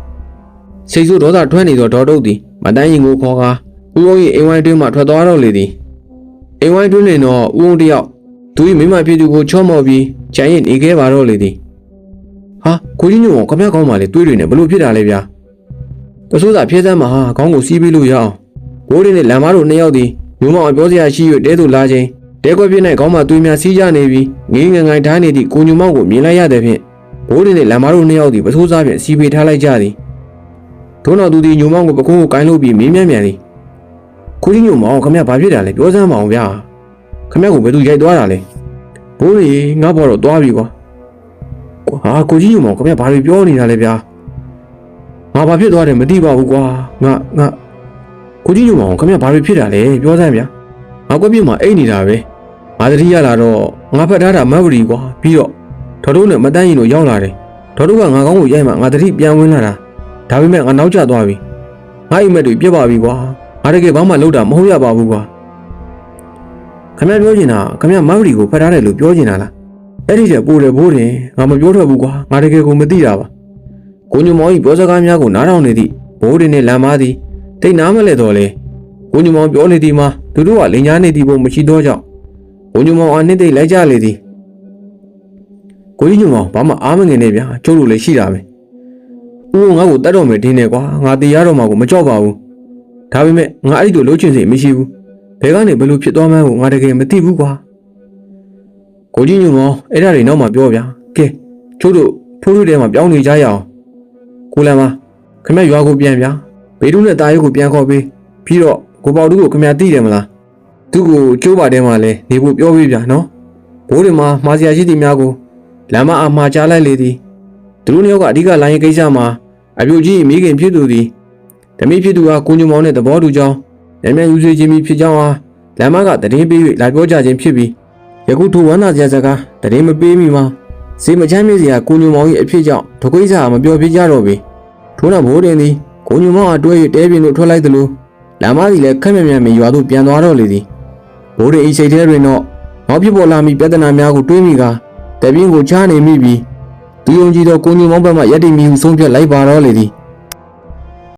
စိတ်ဆိုးဒေါသထွက်နေတော့ဒေါ်တုတ်သည်မတန်းရင်ကိုခေါ်ကားဦးအောင်ရဲ့အိမ်ဝိုင်းတွင်းမှထွက်သွားတော့လေသည်အိမ်ဝိုင်းတွင်းနေတော့ဦးအောင်တယောက်သူ၏မိမဖြစ်သူကိုချော့မော်ပြီးကြံရင်နေခဲ့ပါတော့လေသည်ဟာကိုကြီးညို့ကခမက်ကောင်းပါလေတွေးတွေနဲ့ဘလို့ဖြစ်တာလဲဗျာတဆိုးစာဖျဲစမ်းမှာဟာခေါင်းကိုစီးပြီးလို့ရအောင်ဘိုးရင်းနဲ့လမ်းမတို့နှစ်ယောက်သည်ညိုမောင်အပြောစရာရှိ၍တဲသို့လာခြင်းတဲခွက်ပြင်း၌ခေါင်းမှာသွေးများစီးကြနေပြီးငင်းငငိုင်ထားနေသည့်ကိုညိုမောင်ကိုမြင်လိုက်ရတဲ့ဖြင့်ဘိုးရင်းနဲ့လမ်းမတို့နှစ်ယောက်သည်ပဆိုးစားဖြင့်စီးပေးထားလိုက်ကြသည်ထို့နောက်သူသည်ညိုမောင်ကိုပကုံးကိုကိုင်းလို့ပြီးမင်းမြန်မြန်သည်ကိုကြီးညိုမောင်ခမက်ဘာဖြစ်တာလဲပြောစမ်းမအောင်ဗျာခမက်ကိုဘယ်သူရိုက်သွားတာလဲဘိုးရီငါ့ဘော်တော့သွားပြီကွာဟာကိုကြီးညိုမောင်ခမက်ဘာတွေပြောနေတာလဲဗျာငါဘာဖြစ်သွားတယ်မသိပါဘူးကွာငါကိုကြီးညိုမောင်ခမက်ဘာတွေဖြစ်တာလဲပြောစမ်းဗျာငါကွက်ပြစ်မှာအိတ်နေတာပဲငါတတိရလာတော့ငါဖက်ထားတာမတ်ဝရီကွာပြီးတော့ဒေါ်တို့နဲ့မတန်းရင်တို့ရောက်လာတယ်ဒေါ်တို့ကငါကောင်းကိုရိုက်မှငါတတိပြန်ဝင်လာတာဒါပေမဲ့ငါနောက်ကျသွားပြီငါအိမ်မက်တွေပြက်ပါပြီကွာငါတကယ်ဘာမှလုပ်တာမဟုတ်ရပါဘူးကွာခမက်ပြောချင်တာခမက်မတ်ဝရီကိုဖက်ထားတယ်လို့ပြောချင်တာလားအဲ့ဒီတဲ့ပိုးတယ်ဘိုးတယ်ငါမပြောထွက်ဘူးကွာငါတကယ်ကိုမသိတာပါကိုညိုမောင်ကြီးပြောစကားများကိုနားထောင်နေသည့်ဘိုးတယ်နဲ့လမ်းမသည်တိတ်နားမလဲတော့လေကိုညိုမောင်ပြောနေသည်မှာသူတို့ကလင်ညာနေသည်ပုံမရှိတော့ကြောင့်ကိုညိုမောင်အနှစ်သိလိုက်ကြလေသည်ကိုကြီးညိုမောင်ဘာမှအားမငင်နဲ့ဗျာကျုပ်တို့လည်းရှိတာပဲဦးငါ့ကိုတတ်တော့မယ်တင်းနေကွာငါတေးရတော့မှကိုမကြောက်ပါဘူး ဒါပေမဲ့ငါအဲ့ဒီလိုလှုပ်ချင်စိတ်မရှိဘူးဘယ်ကနေဘယ်လိုဖြစ်သွားမှန်းကိုငါတကယ်မသိဘူးကွာကိုကြီးညိုမောင်အဲ့ဒါတွေနောက်မှပြောဗျာကဲကျို့တို့ဖိုးတို့ထဲမှာပြောင်းနေကြရအောင်ကိုလန်မခင်ဗျရွာကိုပြန်ဗျာဘေးတို့နဲ့တာရဲကိုပြန်ခေါ်ပေးပြီးတော့ကိုပေါတူကိုခင်ဗျသိတယ်မလားသူ့ကိုကျိုးပါတဲမှာလဲနေဖို့ပြောပေးဗျာနော်ဘိုးတွေမှာမာစရာရှိသည့်များကိုလမ်းမအားမှာကြားလိုက်လေသည်သူတို့နှစ်ယောက်ကအဓိကလိုင်းကိစ္စမှာအပြိုကြီးမိခင်ဖြစ်သူသည်ဓမိဖြစ်သူဟာကိုညုံမောင်နဲ့သဘောတူကြောင်းမြန်ယူစေခြင်းဖြစ်ကြောင်းအားလမ်းမကတည်င်းပေး၍လာပြောကြခြင်းဖြစ်ပြီးယခုထိုဝမ်းသာစရာစကားတည်င်းမပေးမီမှာစေမချမ်းမြေစရာကိုညုံမောင်၏အဖြစ်ကြောင့်ဒုက္ခိစာမပြောပြကြတော့ပေထို့နောက်ဘိုးတင်သည်ကိုညုံမောင်အတွဲ၍တဲပြင်းတို့ထွက်လိုက်သလိုလမ်းမသည်လည်းခက်မြမြန်မီရွာသို့ပြန်သွားတော့လေသည်ဘိုးတင်၏စိတ်ထဲတွင်တော့နောက်ဖြစ်ပေါ်လာမည့်ပြဿနာများကိုတွေးမိကာတပြင်းကိုချားနေမိပြီးသူယုံကြည်သောကိုညုံမောင်ဘက်မှရက်တည်မိဟုဆုံးဖြတ်လိုက်ပါတော့လေသည်